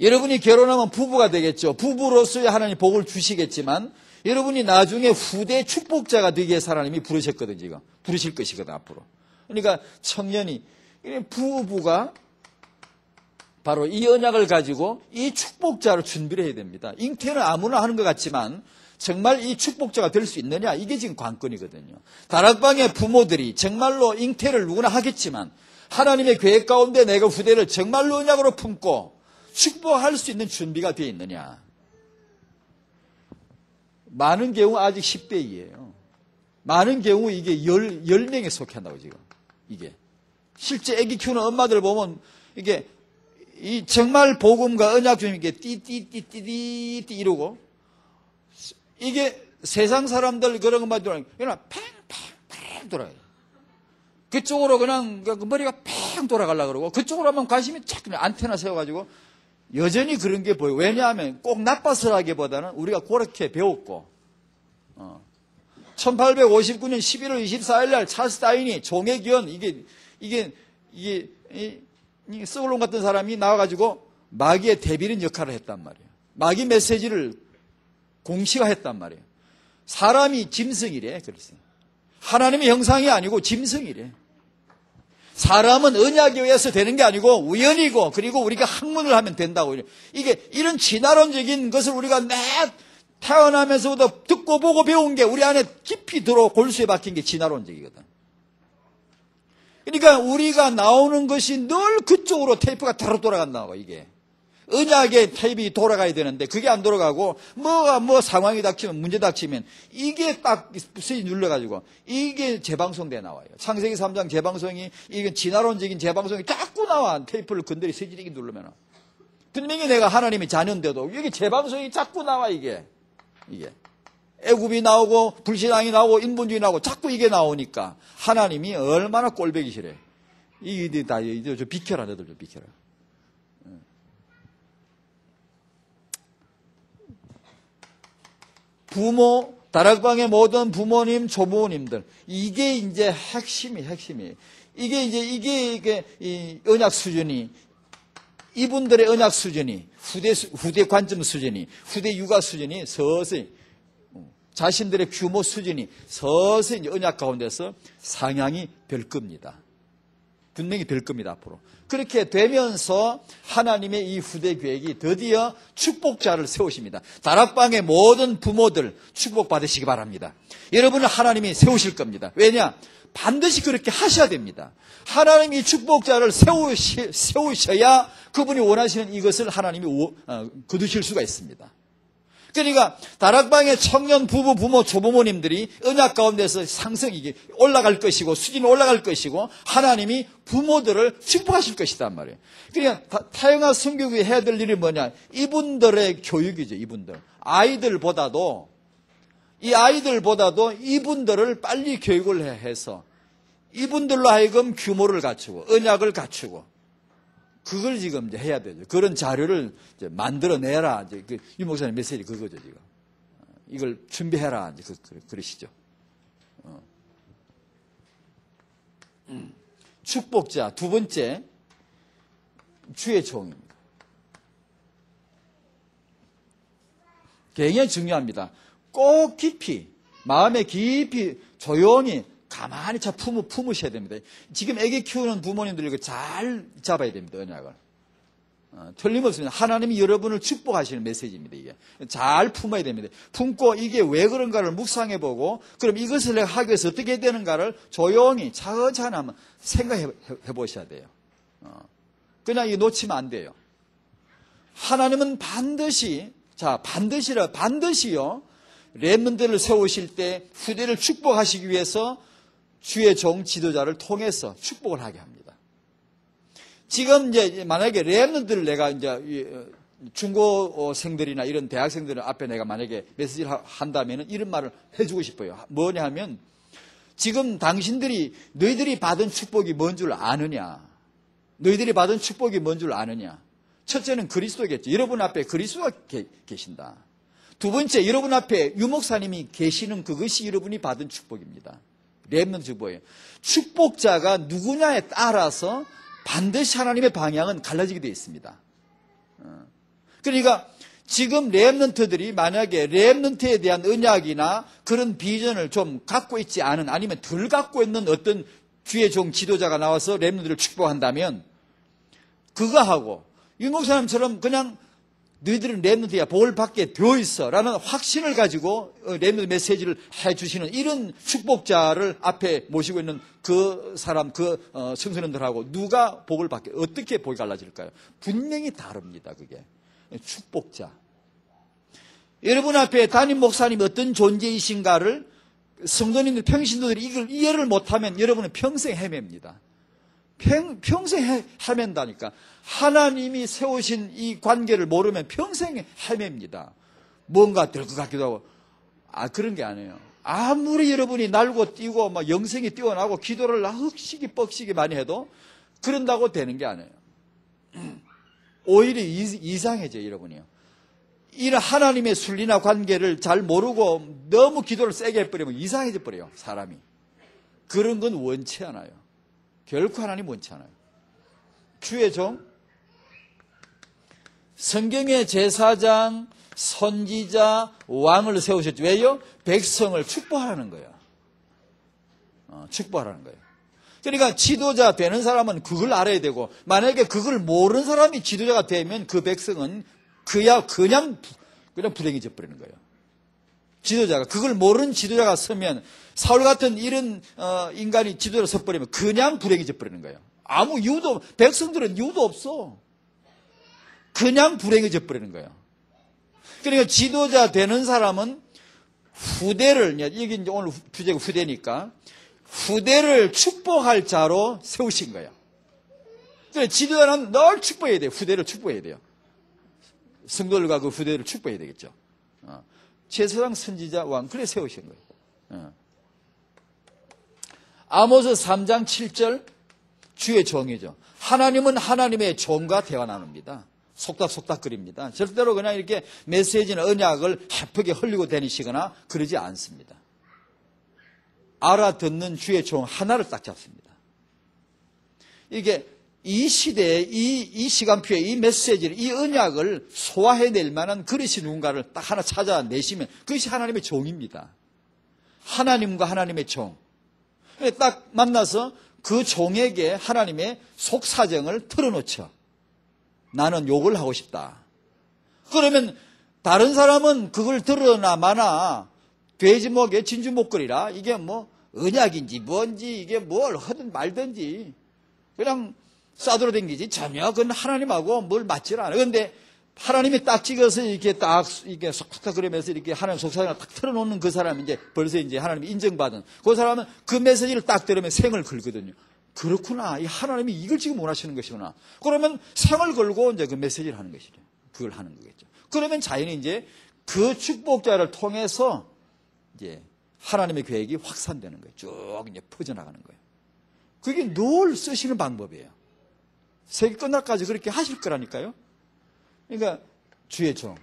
여러분이 결혼하면 부부가 되겠죠. 부부로서의 하나님 복을 주시겠지만, 여러분이 나중에 후대 축복자가 되기 위해서 하나님이 부르셨거든, 지금. 부르실 것이거든, 앞으로. 그러니까 청년이, 부부가 바로 이 언약을 가지고 이 축복자로 준비를 해야 됩니다. 잉태는 아무나 하는 것 같지만, 정말 이 축복자가 될 수 있느냐? 이게 지금 관건이거든요. 다락방의 부모들이 정말로 잉태를 누구나 하겠지만, 하나님의 계획 가운데 내가 후대를 정말로 언약으로 품고 축복할 수 있는 준비가 되어 있느냐? 많은 경우 아직 10대이에요. 많은 경우 이게 10명에 속해 한다고 지금. 이게. 실제 아기 키우는 엄마들 보면 이게 이 정말 복음과 언약 중에 이게 띠띠띠띠띠 이러고 이게 세상 사람들 그런 것만 돌아요. 그냥 팽팽팽 돌아요. 그쪽으로 그냥 머리가 팽 돌아가려고 그러고 그쪽으로 한번 관심이 쫙 그냥 안테나 세워가지고 여전히 그런 게 보여요. 왜냐하면 꼭 나빠서라기보다는 우리가 그렇게 배웠고 1859년 11월 24일 날 찰스 다윈이 종의 기원 이게 스올론 같은 사람이 나와가지고 마귀의 대비린 역할을 했단 말이에요. 마귀 메시지를 공시화했단 말이에요. 사람이 짐승이래. 그랬어요. 하나님의 형상이 아니고 짐승이래. 사람은 언약에 의해서 되는 게 아니고 우연이고 그리고 우리가 학문을 하면 된다고. 이게 이런 진화론적인 것을 우리가 태어나면서부터 듣고 보고 배운 게 우리 안에 깊이 들어 골수에 박힌 게 진화론적이거든. 그러니까 우리가 나오는 것이 늘 그쪽으로 테이프가 돌아간다고 이게. 언약의 테이프가 돌아가야 되는데 그게 안 돌아가고 뭐 상황이 닥치면 문제 닥치면 이게 딱 스위치 눌러가지고 이게 재방송돼 나와요. 창세기 3장 재방송이 이게 진화론적인 재방송이 자꾸 나와. 테이프를 건드리 스위치 누르면 분명히 내가 하나님의 자녀인데도 이게 재방송이 자꾸 나와. 이게 애굽이 나오고 불신앙이 나오고 인본주의 나오고 자꾸 이게 나오니까 하나님이 얼마나 꼴보기 싫어요. 이게 다 저 비켜라 너들 좀 비켜라. 부모, 다락방의 모든 부모님, 조부모님들, 이게 이제 핵심이에요. 이게 이 언약 수준이, 이분들의 언약 수준이, 후대 관점 수준이, 후대 육아 수준이 서서히, 자신들의 규모 수준이 서서히 이제 언약 가운데서 상향이 될 겁니다. 분명히 될 겁니다, 앞으로. 그렇게 되면서 하나님의 이 후대 계획이 드디어 축복자를 세우십니다. 다락방의 모든 부모들 축복받으시기 바랍니다. 여러분은 하나님이 세우실 겁니다. 왜냐? 반드시 그렇게 하셔야 됩니다. 하나님이 축복자를 세우셔야 그분이 원하시는 이것을 하나님이 거두실 수가 있습니다. 그러니까 다락방의 청년 부부, 부모, 조부모님들이 언약 가운데서 상승이 올라갈 것이고 수준이 올라갈 것이고 하나님이 부모들을 축복하실 것이단 말이에요. 그러니까 타영아 선교국이 해야 될 일이 뭐냐? 이분들의 교육이죠. 이분들. 아이들보다도 이분들을 빨리 교육을 해서 이분들로 하여금 규모를 갖추고 언약을 갖추고 그걸 지금 이제 해야 되죠. 그런 자료를 이제 만들어내라. 이제 유 목사님 메시지 그거죠, 지금. 이걸 준비해라. 이제 그러시죠. 축복자. 두 번째, 주의 종입니다. 굉장히 중요합니다. 꼭 깊이, 마음에 깊이, 조용히, 가만히 품으셔야 됩니다. 지금 애기 키우는 부모님들 이거 잘 잡아야 됩니다. 언약을. 틀림없습니다. 하나님이 여러분을 축복하시는 메시지입니다. 이게 잘 품어야 됩니다. 품고 이게 왜 그런가를 묵상해보고 그럼 이것을 내가 하기 위해서 어떻게 해야 되는가를 조용히 차근차근 한번 생각해 보셔야 돼요. 그냥 이거 놓치면 안 돼요. 하나님은 반드시요. 렘넌트를 세우실 때 후대를 축복하시기 위해서 주의 종 지도자를 통해서 축복을 하게 합니다. 지금 이제 만약에 렘넌트를 내가 이제 중고생들이나 이런 대학생들 앞에 내가 만약에 메시지를 한다면 이런 말을 해주고 싶어요. 뭐냐 하면 지금 당신들이 너희들이 받은 축복이 뭔 줄 아느냐? 너희들이 받은 축복이 뭔 줄 아느냐? 첫째는 그리스도겠죠. 여러분 앞에 그리스도가 계신다. 두 번째, 여러분 앞에 유목사님이 계시는 그것이 여러분이 받은 축복입니다. 렘넌트 축복이에요. 축복자가 누구냐에 따라서 반드시 하나님의 방향은 갈라지게 되어 있습니다. 그러니까 지금 렘넌트들이 만약에 렘넌트에 대한 언약이나 그런 비전을 좀 갖고 있지 않은, 아니면 덜 갖고 있는 어떤 주의 종 지도자가 나와서 렘넌트를 축복한다면 그거하고 유목사님처럼 그냥 너희들은 렘넌트야, 복을 받게 되어 있어 라는 확신을 가지고 렘넌트 메시지를 해주시는 이런 축복자를 앞에 모시고 있는 그 사람, 그 청소년들하고 누가 복을 받게, 어떻게 복이 갈라질까요? 분명히 다릅니다. 그게 축복자. 여러분 앞에 담임 목사님이 어떤 존재이신가를 성도님들, 평신도들이 이걸 이해를 못하면 여러분은 평생 헤맵니다. 평생 헤맨다니까. 하나님이 세우신 이 관계를 모르면 평생 헤맵니다. 뭔가 될 것 같기도 하고. 그런 게 아니에요. 아무리 여러분이 날고 뛰고 막 영성이 뛰어나고 기도를 흑시기 뻑시기 많이 해도 그런다고 되는 게 아니에요. 오히려 이상해져요, 여러분이요. 이런 하나님의 순리나 관계를 잘 모르고 너무 기도를 세게 해버리면 이상해져 버려요, 사람이. 그런 건 원치 않아요. 결코 하나님 원치 않아요. 주의 종, 성경의 제사장, 선지자, 왕을 세우셨죠. 왜요? 백성을 축복하라는 거예요. 축복하라는 거예요. 그러니까 지도자 되는 사람은 그걸 알아야 되고, 만약에 그걸 모르는 사람이 지도자가 되면 그 백성은 그냥 불행해져 버리는 거예요. 지도자가, 그걸 모르는 지도자가 서면, 사울 같은 이런 인간이 지도자로 서버리면 그냥 불행해져 버리는 거예요. 아무 이유도, 백성들은 이유도 없어. 그냥 불행해져 버리는 거예요. 그러니까 지도자 되는 사람은 후대를, 이게 이제 오늘 주제가 후대니까, 후대를 축복할 자로 세우신 거예요. 그래서 지도자는 늘 축복해야 돼요. 후대를 축복해야 돼요. 성도들과 그 후대를 축복해야 되겠죠. 제사장, 선지자, 왕, 그래 세우신 거예요. 아모스 3장 7절, 주의 종이죠. 하나님은 하나님의 종과 대화 나눕니다. 속닥속닥거립니다. 절대로 그냥 이렇게 메시지나 언약을 헤프게 흘리고 다니시거나 그러지 않습니다. 알아듣는 주의 종 하나를 딱 잡습니다. 이게 이 시대에 이 시간표에 이 메시지를, 이 언약을 소화해낼 만한 그릇이 누군가를 딱 하나 찾아내시면 그것이 하나님의 종입니다. 하나님과 하나님의 종. 딱 만나서 그 종에게 하나님의 속사정을 털어놓죠. 나는 욕을 하고 싶다. 그러면 다른 사람은 그걸 들으나 마나 돼지목에 진주목걸이라 이게 뭐 언약인지 뭔지 이게 뭘 하든 말든지 그냥 싸돌아 댕기지 전혀 그건 하나님하고 뭘 맞질 않아요. 그런데 하나님이 딱 찍어서 이렇게 딱 이게 속삭 그러면서 이렇게 하나님 속삭임을 딱 틀어놓는 그 사람이 이제 벌써 이제 하나님이 인정받은 그 사람은 그 메시지를 딱 들으면 생을 걸거든요. 그렇구나. 이 하나님이 이걸 지금 원하시는 것이구나. 그러면 생을 걸고 이제 그 메시지를 하는 것이죠. 그걸 하는 거겠죠. 그러면 자연히 이제 그 축복자를 통해서 이제 하나님의 계획이 확산되는 거예요. 쭉 이제 퍼져나가는 거예요. 그게 늘 쓰시는 방법이에요. 세계 끝날까지 그렇게 하실 거라니까요. 그러니까 주의 종.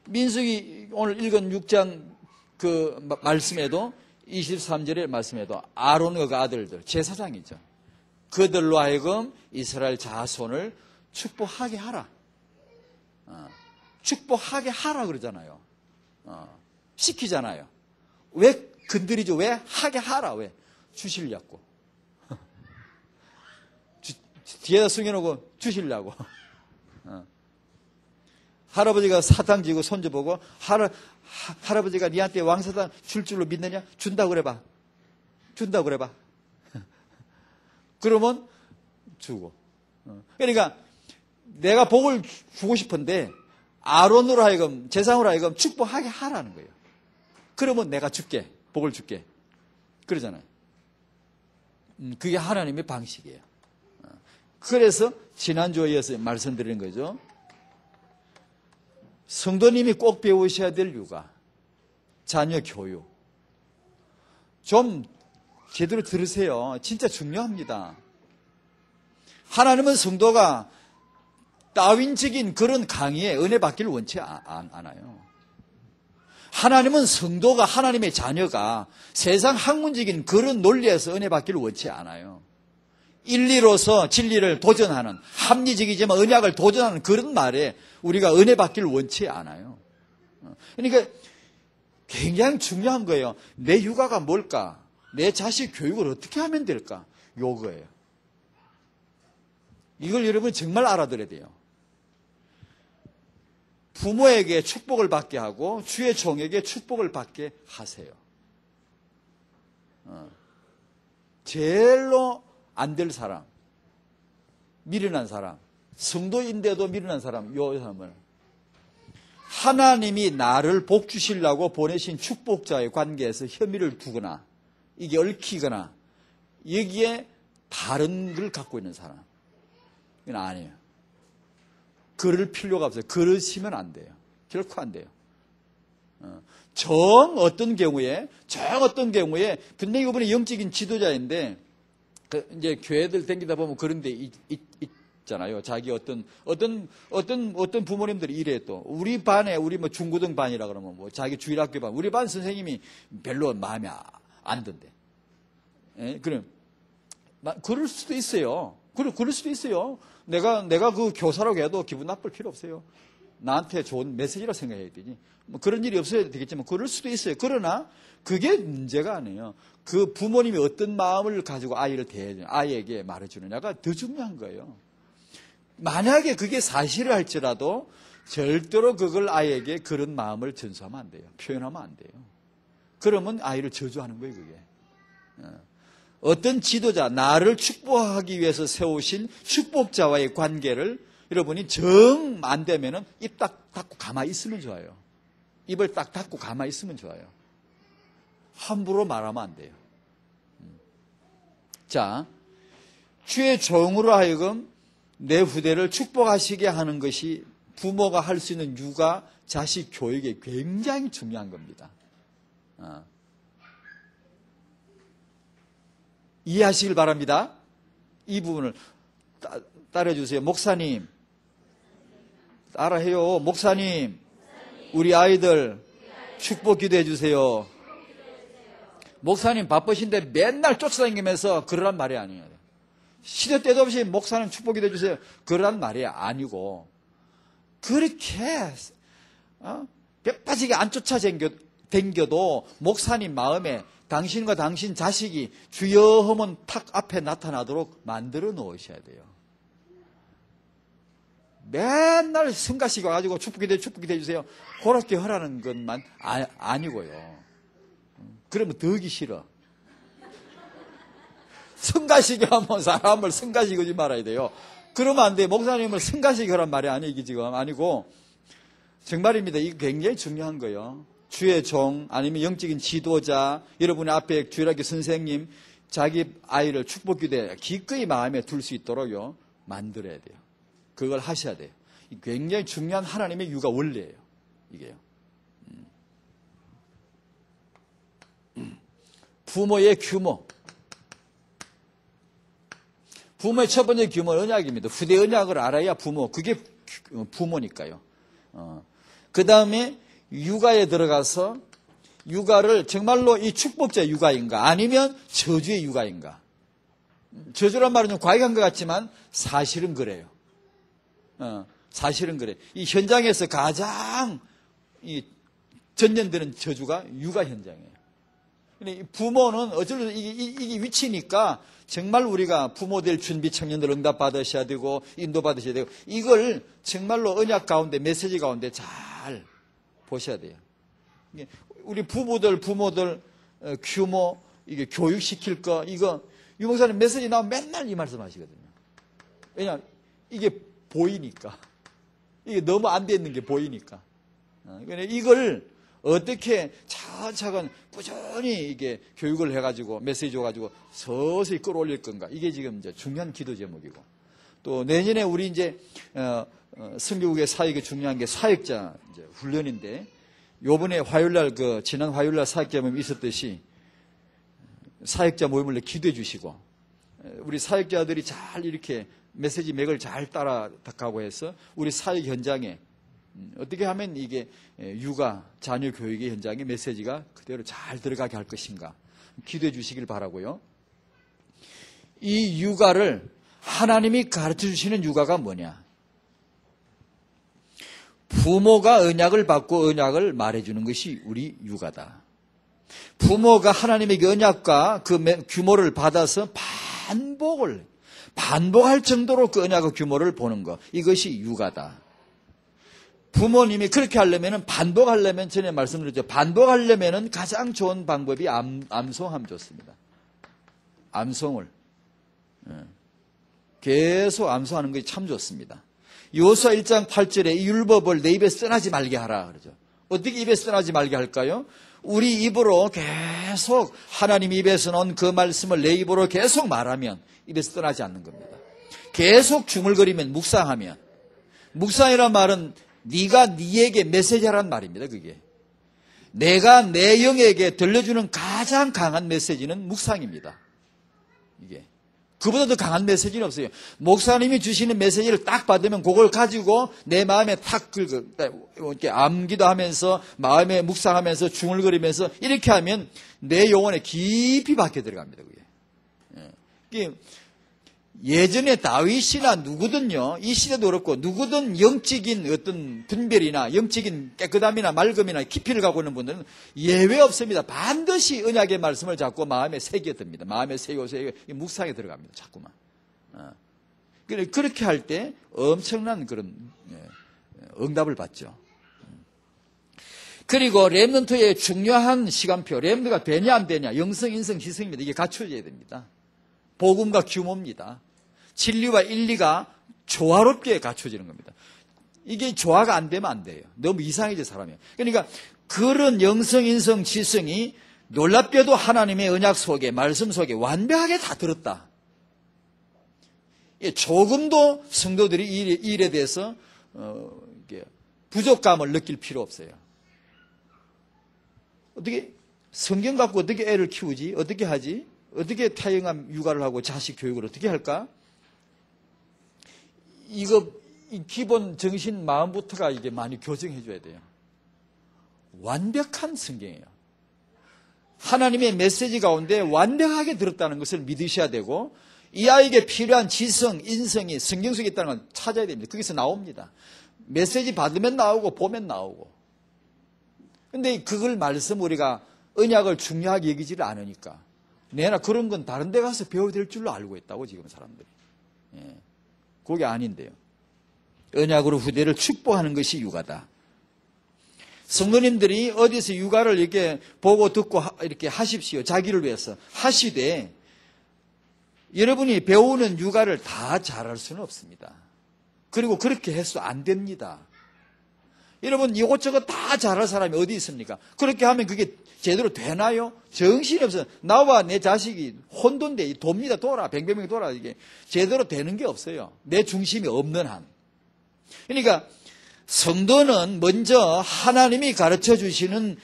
민수기 오늘 읽은 6장 그 말씀에도 23절의 말씀에도 아론과 그 아들들, 제사장이죠. 그들로 하여금 이스라엘 자손을 축복하게 하라. 축복하게 하라 그러잖아요. 시키잖아요. 왜 건드리죠? 왜 하게 하라? 왜? 주시려고. 뒤에다 숨겨놓고 주시려고. 할아버지가 사탕 지고 손주 보고 할아버지가 니한테 왕사탕 줄 줄로 믿느냐? 준다고 그래봐. 준다고 그래봐. 그러면 주고. 그러니까 내가 복을 주고 싶은데 아론으로 하여금 제사장으로 하여금 축복하게 하라는 거예요. 그러면 내가 줄게. 복을 줄게. 그러잖아요. 그게 하나님의 방식이에요. 그래서 지난주에 이어서 말씀드리는 거죠. 성도님이 꼭 배우셔야 될 육아, 자녀 교육. 좀 제대로 들으세요. 진짜 중요합니다. 하나님은 성도가 다윈적인 그런 강의에 은혜 받기를 원치 않아요. 하나님은 성도가, 하나님의 자녀가 세상 학문적인 그런 논리에서 은혜 받기를 원치 않아요. 인리로서 진리를 도전하는, 합리적이지만 언약을 도전하는 그런 말에 우리가 은혜 받기를 원치 않아요. 그러니까 굉장히 중요한 거예요. 내 육아가 뭘까? 내 자식 교육을 어떻게 하면 될까? 요거예요. 이걸 여러분 정말 알아들어야 돼요. 부모에게 축복을 받게 하고 주의 종에게 축복을 받게 하세요. 제일로 안 될 사람, 미련한 사람, 성도인데도 미련한 사람, 요 사람을 하나님이 나를 복 주시려고 보내신 축복자의 관계에서 혐의를 두거나 이게 얽히거나 여기에 다른 걸 갖고 있는 사람, 이건 아니에요. 그럴 필요가 없어요. 그러시면 안 돼요. 결코 안 돼요. 어떤 경우에 분명히 이번에 영적인 지도자인데 이제 교회들 댕기다 보면 그런 데 있잖아요. 자기 어떤 부모님들이 이래 또 우리 반에 우리 뭐 중고등 반이라 그러면 뭐 자기 주일학교 반 우리 반 선생님이 별로 마음에 안 든대. 예? 그럼 그럴 수도 있어요. 그럴 수도 있어요. 내가 그 교사라고 해도 기분 나쁠 필요 없어요. 나한테 좋은 메시지라 생각해야 되지. 뭐 그런 일이 없어야 되겠지만 그럴 수도 있어요. 그러나 그게 문제가 아니에요. 그 부모님이 어떤 마음을 가지고 아이를 대해주냐, 아이에게 말해주느냐가 더 중요한 거예요. 만약에 그게 사실을 할지라도 절대로 그걸 아이에게 그런 마음을 전수하면 안 돼요. 표현하면 안 돼요. 그러면 아이를 저주하는 거예요, 그게. 어떤 지도자, 나를 축복하기 위해서 세우신 축복자와의 관계를 여러분이 정 안 되면은 입 딱 닫고 가만히 있으면 좋아요. 입을 딱 닫고 가만히 있으면 좋아요. 함부로 말하면 안 돼요. 자, 주의 종으로 하여금 내 후대를 축복하시게 하는 것이 부모가 할 수 있는 육아, 자식 교육에 굉장히 중요한 겁니다. 이해하시길 바랍니다. 이 부분을 따라주세요. 목사님, 따라해요. 목사님, 우리 아이들 축복 기도해 주세요. 목사님 바쁘신데 맨날 쫓아다니면서 그러란 말이 아니에요. 시도 때도 없이 목사님 축복 기도해 주세요. 그러란 말이 아니고 그렇게 뼈빠지게 안 쫓아다녀도 목사님 마음에 당신과 당신 자식이 주여 하면 탁 앞에 나타나도록 만들어 놓으셔야 돼요. 맨날 성가시고 가지고 축복 기도해 주세요. 그렇게 하라는 것만 아니고요. 그러면 더 하기 싫어. 성가시게 하면 사람을 성가시게 하지 말아야 돼요. 그러면 안 돼. 목사님을 성가시게 하란 말이 아니기 지금 아니고 정말입니다. 이거 굉장히 중요한 거예요. 주의 종 아니면 영적인 지도자, 여러분의 앞에 주일학교 선생님, 자기 아이를 축복 기도에 기꺼이 마음에 둘 수 있도록요 만들어야 돼요. 그걸 하셔야 돼요. 굉장히 중요한 하나님의 육아 원리예요. 이게요. 부모의 규모. 부모의 첫 번째 규모는 언약입니다. 후대 언약을 알아야 부모, 그게 부모니까요. 그 다음에 육아에 들어가서 육아를 정말로 이 축복자 육아인가 아니면 저주의 육아인가. 저주란 말은 좀 과격한 것 같지만 사실은 그래요. 사실은 그래. 이 현장에서 가장 이 전염되는 저주가 육아 현장이에요. 부모는 어쩔 이게 위치니까 정말 우리가 부모 될 준비 청년들 응답 받으셔야 되고 인도 받으셔야 되고 이걸 정말로 언약 가운데 메시지 가운데 잘 보셔야 돼요. 우리 부모들 규모 이게 교육시킬 거 이거 유 목사님 메시지 나오면 맨날 이 말씀 하시거든요. 왜냐하면 이게 보이니까 이게 너무 안 돼 있는 게 보이니까 이걸 어떻게 차근차근 꾸준히 이게 교육을 해가지고 메시지 줘가지고 서서히 끌어올릴 건가 이게 지금 이제 중요한 기도 제목이고 또 내년에 우리 이제 선교국의 사역이 중요한 게 사역자 이제 훈련인데 요번에 화요일날 지난 화요일날 사역자 모임이 있었듯이 사역자 모임을 기도해 주시고 우리 사역자들이 잘 이렇게 메시지 맥을 잘 따라가고 해서 우리 사역 현장에 어떻게 하면 이게 육아, 자녀 교육의 현장에 메시지가 그대로 잘 들어가게 할 것인가 기도해 주시길 바라고요. 이 육아를 하나님이 가르쳐 주시는 육아가 뭐냐? 부모가 언약을 받고 언약을 말해주는 것이 우리 육아다. 부모가 하나님의 언약과 그 규모를 받아서 반복할 정도로 그 언약의 규모를 보는 것, 이것이 육아다. 부모님이 그렇게 하려면 반복하려면 전에 말씀드렸죠. 반복하려면 가장 좋은 방법이 암송하면 좋습니다. 암송을 계속 암송하는 것이 참 좋습니다. 여호수아 1장 8절에 이 율법을 내 입에 써나지 말게 하라 그러죠. 어떻게 입에 써나지 말게 할까요? 우리 입으로 계속 하나님 입에서 나온 그 말씀을 내 입으로 계속 말하면 입에서 떠나지 않는 겁니다. 계속 중얼거리면 묵상하면, 묵상이란 말은 네가 네에게 메시지하라는 말입니다. 그게 내가 내 영에게 들려주는 가장 강한 메시지는 묵상입니다. 이게 그보다 더 강한 메시지는 없어요. 목사님이 주시는 메시지를 딱 받으면 그걸 가지고 내 마음에 탁 이렇게 암기도 하면서 마음에 묵상하면서 중얼거리면서 이렇게 하면 내 영혼에 깊이 박혀 들어갑니다. 그게 예전에 다윗이나 누구든요, 이 시대도 그렇고 누구든 영적인 어떤 분별이나 영적인 깨끗함이나 맑음이나 깊이를 갖고 있는 분들은 예외 없습니다. 반드시 언약의 말씀을 잡고 마음에 새겨듭니다. 마음에 새겨서 묵상에 들어갑니다. 자꾸만. 그렇게 할 때 엄청난 그런 응답을 받죠. 그리고 렘넌트의 중요한 시간표, 렘넌트가 되냐 안 되냐, 영성, 인성, 희성입니다. 이게 갖춰져야 됩니다. 복음과 규모입니다. 진리와 일리가 조화롭게 갖춰지는 겁니다. 이게 조화가 안 되면 안 돼요. 너무 이상해져 사람이. 그러니까 그런 영성, 인성, 지성이 놀랍게도 하나님의 언약 속에, 말씀 속에 완벽하게 다 들었다. 조금도 성도들이 이 일에 대해서 부족감을 느낄 필요 없어요. 어떻게 성경 갖고 어떻게 애를 키우지? 어떻게 하지? 어떻게 타영한 육아를 하고 자식 교육을 어떻게 할까? 이 기본 정신 마음부터가 이게 많이 교정해 줘야 돼요. 완벽한 성경이에요. 하나님의 메시지 가운데 완벽하게 들었다는 것을 믿으셔야 되고, 이 아이에게 필요한 지성, 인성이 성경 속에 있다는 걸 찾아야 됩니다. 거기서 나옵니다. 메시지 받으면 나오고 보면 나오고. 근데 그걸 말씀 우리가 언약을 중요하게 여기지를 않으니까 내가 그런 건 다른 데 가서 배워야 될 줄로 알고 있다고 지금 사람들이. 그게 아닌데요. 언약으로 후대를 축복하는 것이 육아다. 성도님들이 어디서 육아를 이렇게 보고 듣고 이렇게 하십시오. 자기를 위해서 하시되 여러분이 배우는 육아를 다 잘할 수는 없습니다. 그리고 그렇게 해서 안 됩니다. 여러분 이것저것 다 잘할 사람이 어디 있습니까? 그렇게 하면 그게 제대로 되나요? 정신이 없어요. 나와 내 자식이 혼돈돼 돕니다. 돌아 뱅뱅뱅 돌아. 이게 제대로 되는 게 없어요. 내 중심이 없는 한. 그러니까 성도는 먼저 하나님이 가르쳐 주시는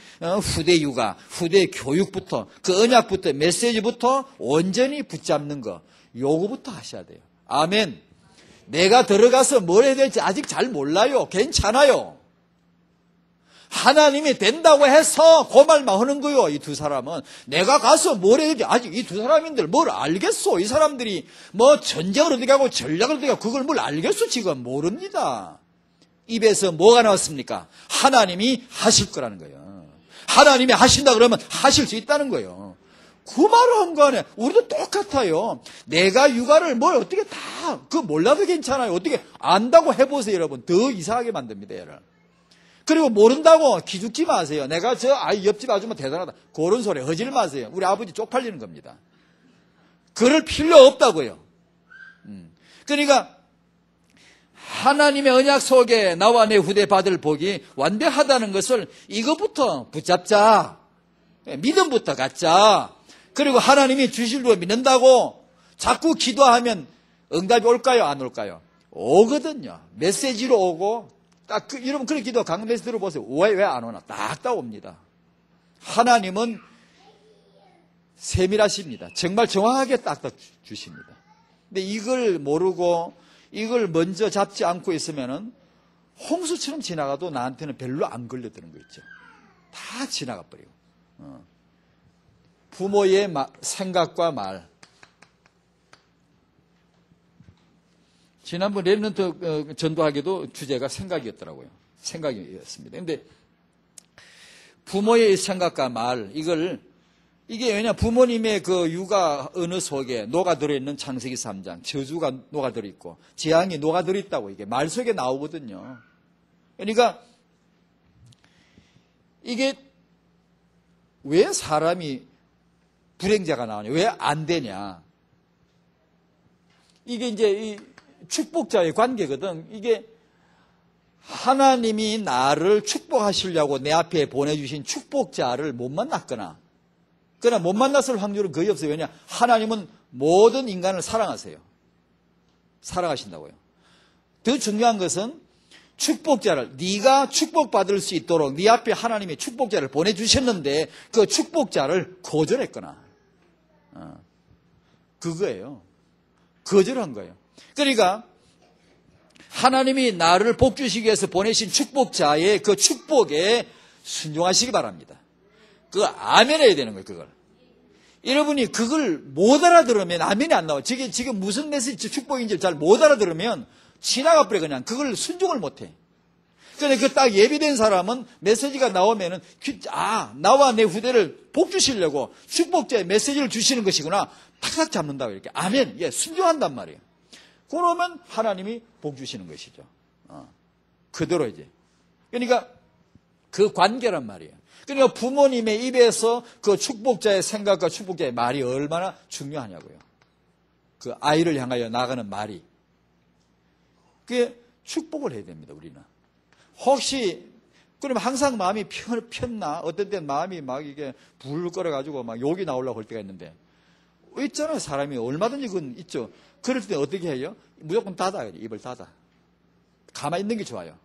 후대 육아, 후대 교육부터 그 언약부터 메시지부터 온전히 붙잡는 거, 요거부터 하셔야 돼요. 아멘. 내가 들어가서 뭘 해야 될지 아직 잘 몰라요. 괜찮아요. 하나님이 된다고 해서 그 말만 하는 거요. 이 두 사람은 내가 가서 뭘 해야 될지 아직 이 두 사람인들 뭘 알겠어. 이 사람들이 뭐 전쟁을 어떻게 하고 전략을 어떻게 하고 그걸 뭘 알겠어. 지금 모릅니다. 입에서 뭐가 나왔습니까? 하나님이 하실 거라는 거예요. 하나님이 하신다 그러면 하실 수 있다는 거예요. 그 말을 한 거 아니에요. 우리도 똑같아요. 내가 육아를 뭘 어떻게 다 그거 몰라도 괜찮아요. 어떻게 안다고 해보세요. 여러분. 더 이상하게 만듭니다. 얘를. 그리고 모른다고 기죽지 마세요. 내가 저 아이 옆집 아줌마 대단하다. 그런 소리 하지 마세요. 우리 아버지 쪽팔리는 겁니다. 그럴 필요 없다고요. 그러니까 하나님의 언약 속에 나와 내 후대 받을 복이 완벽하다는 것을 이것부터 붙잡자. 믿음부터 갖자. 그리고 하나님이 주실 줄 믿는다고 자꾸 기도하면 응답이 올까요? 안 올까요? 오거든요. 메시지로 오고 딱 여러분 그런 기도 강한 메시지 들어보세요. 왜 안 오나? 딱 옵니다. 하나님은 세밀하십니다. 정말 정확하게 딱딱 주십니다. 근데 이걸 모르고 이걸 먼저 잡지 않고 있으면은 홍수처럼 지나가도 나한테는 별로 안 걸려드는 거 있죠. 다 지나가 버리고. 부모의 생각과 말. 지난번 렘넌트 전도하기도 주제가 생각이었더라고요. 생각이었습니다. 그런데 부모의 생각과 말, 이게 왜냐, 부모님의 그 육아 언어 속에 녹아들어 있는 창세기 3장, 저주가 녹아들어 있고, 재앙이 녹아들어 있다고 이게 말 속에 나오거든요. 그러니까, 이게 왜 사람이 불행자가 나오냐, 왜 안 되냐. 이게 이제 이 축복자의 관계거든. 이게 하나님이 나를 축복하시려고 내 앞에 보내주신 축복자를 못 만났거나, 그러나 못 만났을 확률은 거의 없어요. 왜냐? 하나님은 모든 인간을 사랑하세요. 사랑하신다고요. 더 중요한 것은 축복자를, 네가 축복받을 수 있도록 네 앞에 하나님이 축복자를 보내주셨는데 그 축복자를 거절했거나, 그거예요. 거절한 거예요. 그러니까 하나님이 나를 복 주시기 위해서 보내신 축복자의 그 축복에 순종하시기 바랍니다. 그거 아멘 해야 되는 거예요, 그걸. 여러분이 그걸 못 알아들으면 아멘이 안 나와요. 지금 무슨 메시지 축복인지 잘 못 알아들으면 지나가 버려, 그냥. 그걸 순종을 못 해. 그런데 그 딱 예비된 사람은 메시지가 나오면은, 나와 내 후대를 복 주시려고 축복자의 메시지를 주시는 것이구나. 탁탁 잡는다고 이렇게. 아멘. 예, 순종한단 말이에요. 그러면 하나님이 복 주시는 것이죠. 그대로 이제. 그러니까 그 관계란 말이에요. 그러니까 부모님의 입에서 그 축복자의 생각과 축복자의 말이 얼마나 중요하냐고요. 그 아이를 향하여 나가는 말이. 그게 축복을 해야 됩니다, 우리는. 혹시, 그러면 항상 마음이 폈나? 어떤 때는 마음이 막 이게 불 끓어가지고 막 욕이 나오려고 할 때가 있는데, 있잖아요, 사람이. 얼마든지 그건 있죠. 그럴 때 어떻게 해요? 무조건 닫아요, 입을 닫아. 가만히 있는 게 좋아요.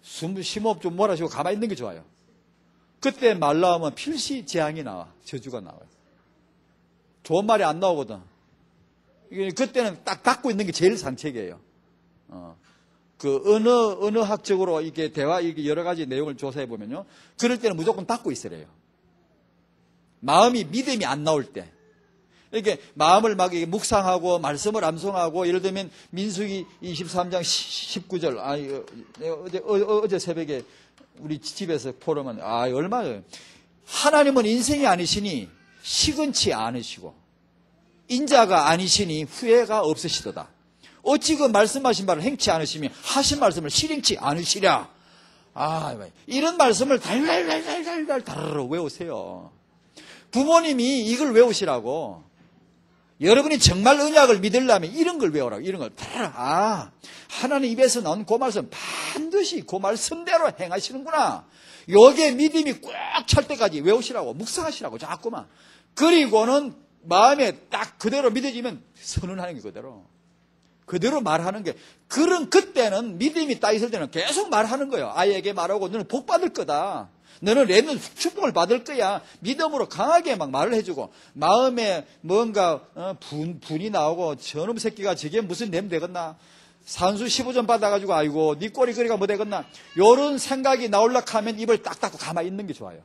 심호흡 좀 몰아쉬고 가만히 있는 게 좋아요. 그때 말 나오면 필시 재앙이 나와. 저주가 나와요. 좋은 말이 안 나오거든. 그때는 딱 닫고 있는 게 제일 상책이에요. 그 언어학적으로 이게 대화, 이게 여러 가지 내용을 조사해 보면요. 그럴 때는 무조건 닫고 있으래요. 마음이 믿음이 안 나올 때. 이렇게 마음을 막 묵상하고 말씀을 암송하고, 예를 들면 민수기 23장 19절. 어제 새벽에 우리 집에서 포럼은 얼마나, 하나님은 인생이 아니시니 시근치 않으시고 인자가 아니시니 후회가 없으시도다. 어찌 그 말씀하신 바를 행치 않으시며 하신 말씀을 실행치 않으시랴. 이런 말씀을 달달달달달달 외우세요. 부모님이 이걸 외우시라고. 여러분이 정말 언약을 믿으려면 이런 걸 외우라고. 이런 걸 하나님 입에서 나온 그 말씀 반드시 그 말씀대로 행하시는구나. 여기에 믿음이 꽉 찰 때까지 외우시라고, 묵상하시라고 자꾸만. 그리고는 마음에 딱 그대로 믿어지면 선언하는 게 그대로 말하는 게, 그때는 믿음이 딱 있을 때는 계속 말하는 거예요. 아이에게 말하고 너는 복 받을 거다. 너는 렘넌트 축복을 받을 거야. 믿음으로 강하게 막 말을 해주고, 마음에 뭔가 분이 나오고, 저놈 새끼가 저게 무슨 냄 되겠나? 산수 15점 받아가지고 아이고 네 꼬리 그리가 뭐 되겠나? 요런 생각이 나오려고 하면 입을 딱 닫고 가만히 있는 게 좋아요.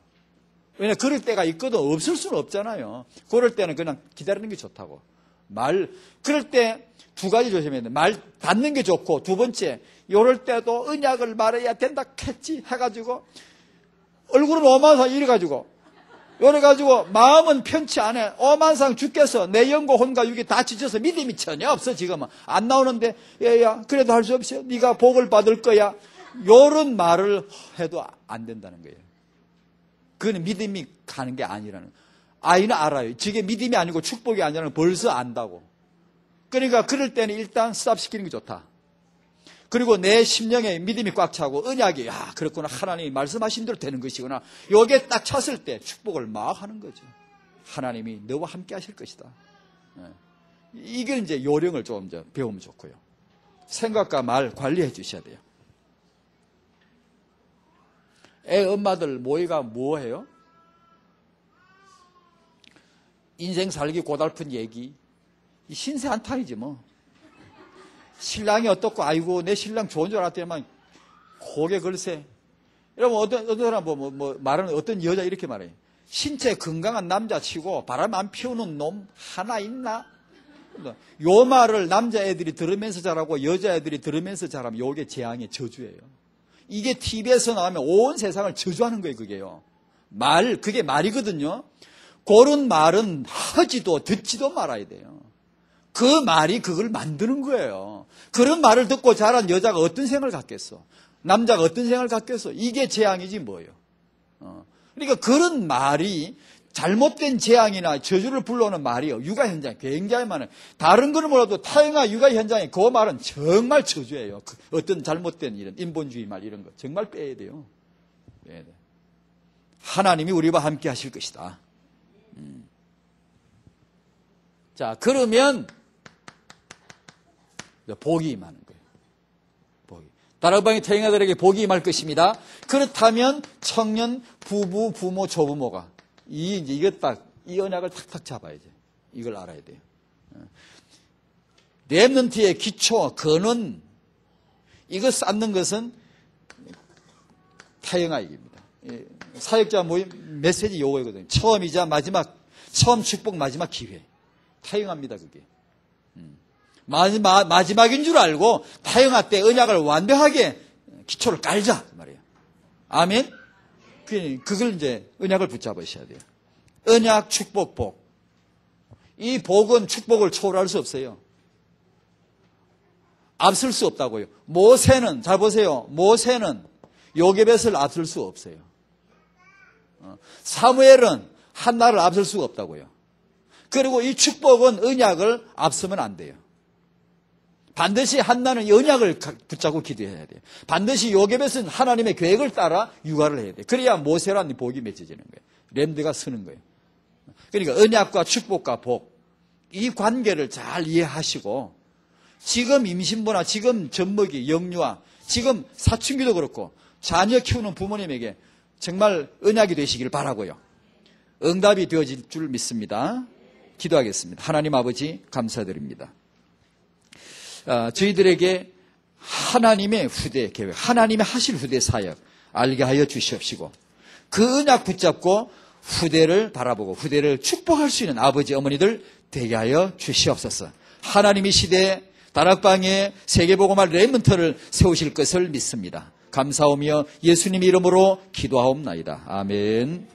왜냐, 그럴 때가 있거든. 없을 수는 없잖아요. 그럴 때는 그냥 기다리는 게 좋다고. 그럴 때 두 가지 조심해야 돼. 말 닫는 게 좋고, 두 번째, 요럴 때도 언약을 말해야 된다 했지 해가지고 얼굴은 오만상 이래가지고 요래가지고 마음은 편치 않아. 오만상 죽겠어. 내 영과 혼과 육이 다 지쳐서 믿음이 전혀 없어. 지금은 안 나오는데, 얘야 그래도 할 수 없어. 네가 복을 받을 거야. 요런 말을 해도 안 된다는 거예요. 그건 믿음이 가는 게 아니라는. 아이는 알아요. 저게 믿음이 아니고 축복이 아니라는 걸 벌써 안다고. 그러니까 그럴 때는 일단 스탑시키는 게 좋다. 그리고 내 심령에 믿음이 꽉 차고 언약이, 그렇구나, 하나님이 말씀하신 대로 되는 것이구나. 요게 딱 찼을 때 축복을 막 하는 거죠. 하나님이 너와 함께 하실 것이다. 이게 이제 요령을 좀 배우면 좋고요. 생각과 말 관리해 주셔야 돼요. 애 엄마들 모이가 뭐 해요? 인생 살기 고달픈 얘기. 이 신세 한탄이지 뭐. 신랑이 어떻고, 아이고, 내 신랑 좋은 줄 알았더니만, 고개 걸세. 이러면 어떤 사람 말하는 어떤 여자 이렇게 말해요. 신체 건강한 남자 치고 바람 안 피우는 놈 하나 있나? 요 말을 남자애들이 들으면서 자라고 여자애들이 들으면서 자라면 요게 재앙의 저주예요. 이게 TV에서 나오면 온 세상을 저주하는 거예요, 그게요. 그게 말이거든요. 그런 말은 하지도 듣지도 말아야 돼요. 그 말이 그걸 만드는 거예요. 그런 말을 듣고 자란 여자가 어떤 생각을 갖겠어? 남자가 어떤 생각을 갖겠어? 이게 재앙이지 뭐예요. 그러니까 그런 말이 잘못된 재앙이나 저주를 불러오는 말이요. 육아 현장에 굉장히 많아요. 다른 걸 몰라도 타영아 육아 현장에 그 말은 정말 저주예요. 어떤 잘못된 일은 인본주의 말 이런 거 정말 빼야 돼요. 빼야 돼. 하나님이 우리와 함께 하실 것이다. 자, 그러면 복이 임하는 거예요. 복이. 다락방의 태영아들에게 복이 임할 것입니다. 그렇다면 청년, 부부, 부모, 조부모가 이거 딱, 이 언약을 탁탁 잡아야 돼. 이걸 알아야 돼요. 렘넌트의 기초, 근원, 이거 쌓는 것은 태영아입니다. 사역자 모임 메시지 요거거든요. 처음이자 마지막, 처음 축복 마지막 기회. 태영아입니다, 그게. 마지막인 줄 알고 태영아 때 언약을 완벽하게 기초를 깔자 말이에요. 아멘. 그걸 이제 언약을 붙잡으셔야 돼요. 언약, 축복, 복. 이 복은 축복을 초월할 수 없어요. 앞설 수 없다고요. 모세는 잘 보세요. 모세는 요게벳을 앞설 수 없어요. 사무엘은 한나를 앞설 수가 없다고요. 그리고 이 축복은 언약을 앞서면 안 돼요. 반드시 한나는 언약을 붙잡고 기도해야 돼요. 반드시 요게벳은 하나님의 계획을 따라 육아를 해야 돼요. 그래야 모세라는 복이 맺어지는 거예요. 렘드가 서는 거예요. 그러니까 언약과 축복과 복, 이 관계를 잘 이해하시고 지금 임신부나 지금 젖먹이, 영유아, 지금 사춘기도 그렇고 자녀 키우는 부모님에게 정말 언약이 되시길 바라고요. 응답이 되어질 줄 믿습니다. 기도하겠습니다. 하나님 아버지 감사드립니다. 저희들에게 하나님의 후대 계획, 하나님의 하실 후대 사역 알게 하여 주시옵시고 그 언약 붙잡고 후대를 바라보고 후대를 축복할 수 있는 아버지 어머니들 되게 하여 주시옵소서. 하나님이 시대에 다락방에 세계복음화 렘넌트를 세우실 것을 믿습니다. 감사하며 예수님 이름으로 기도하옵나이다. 아멘.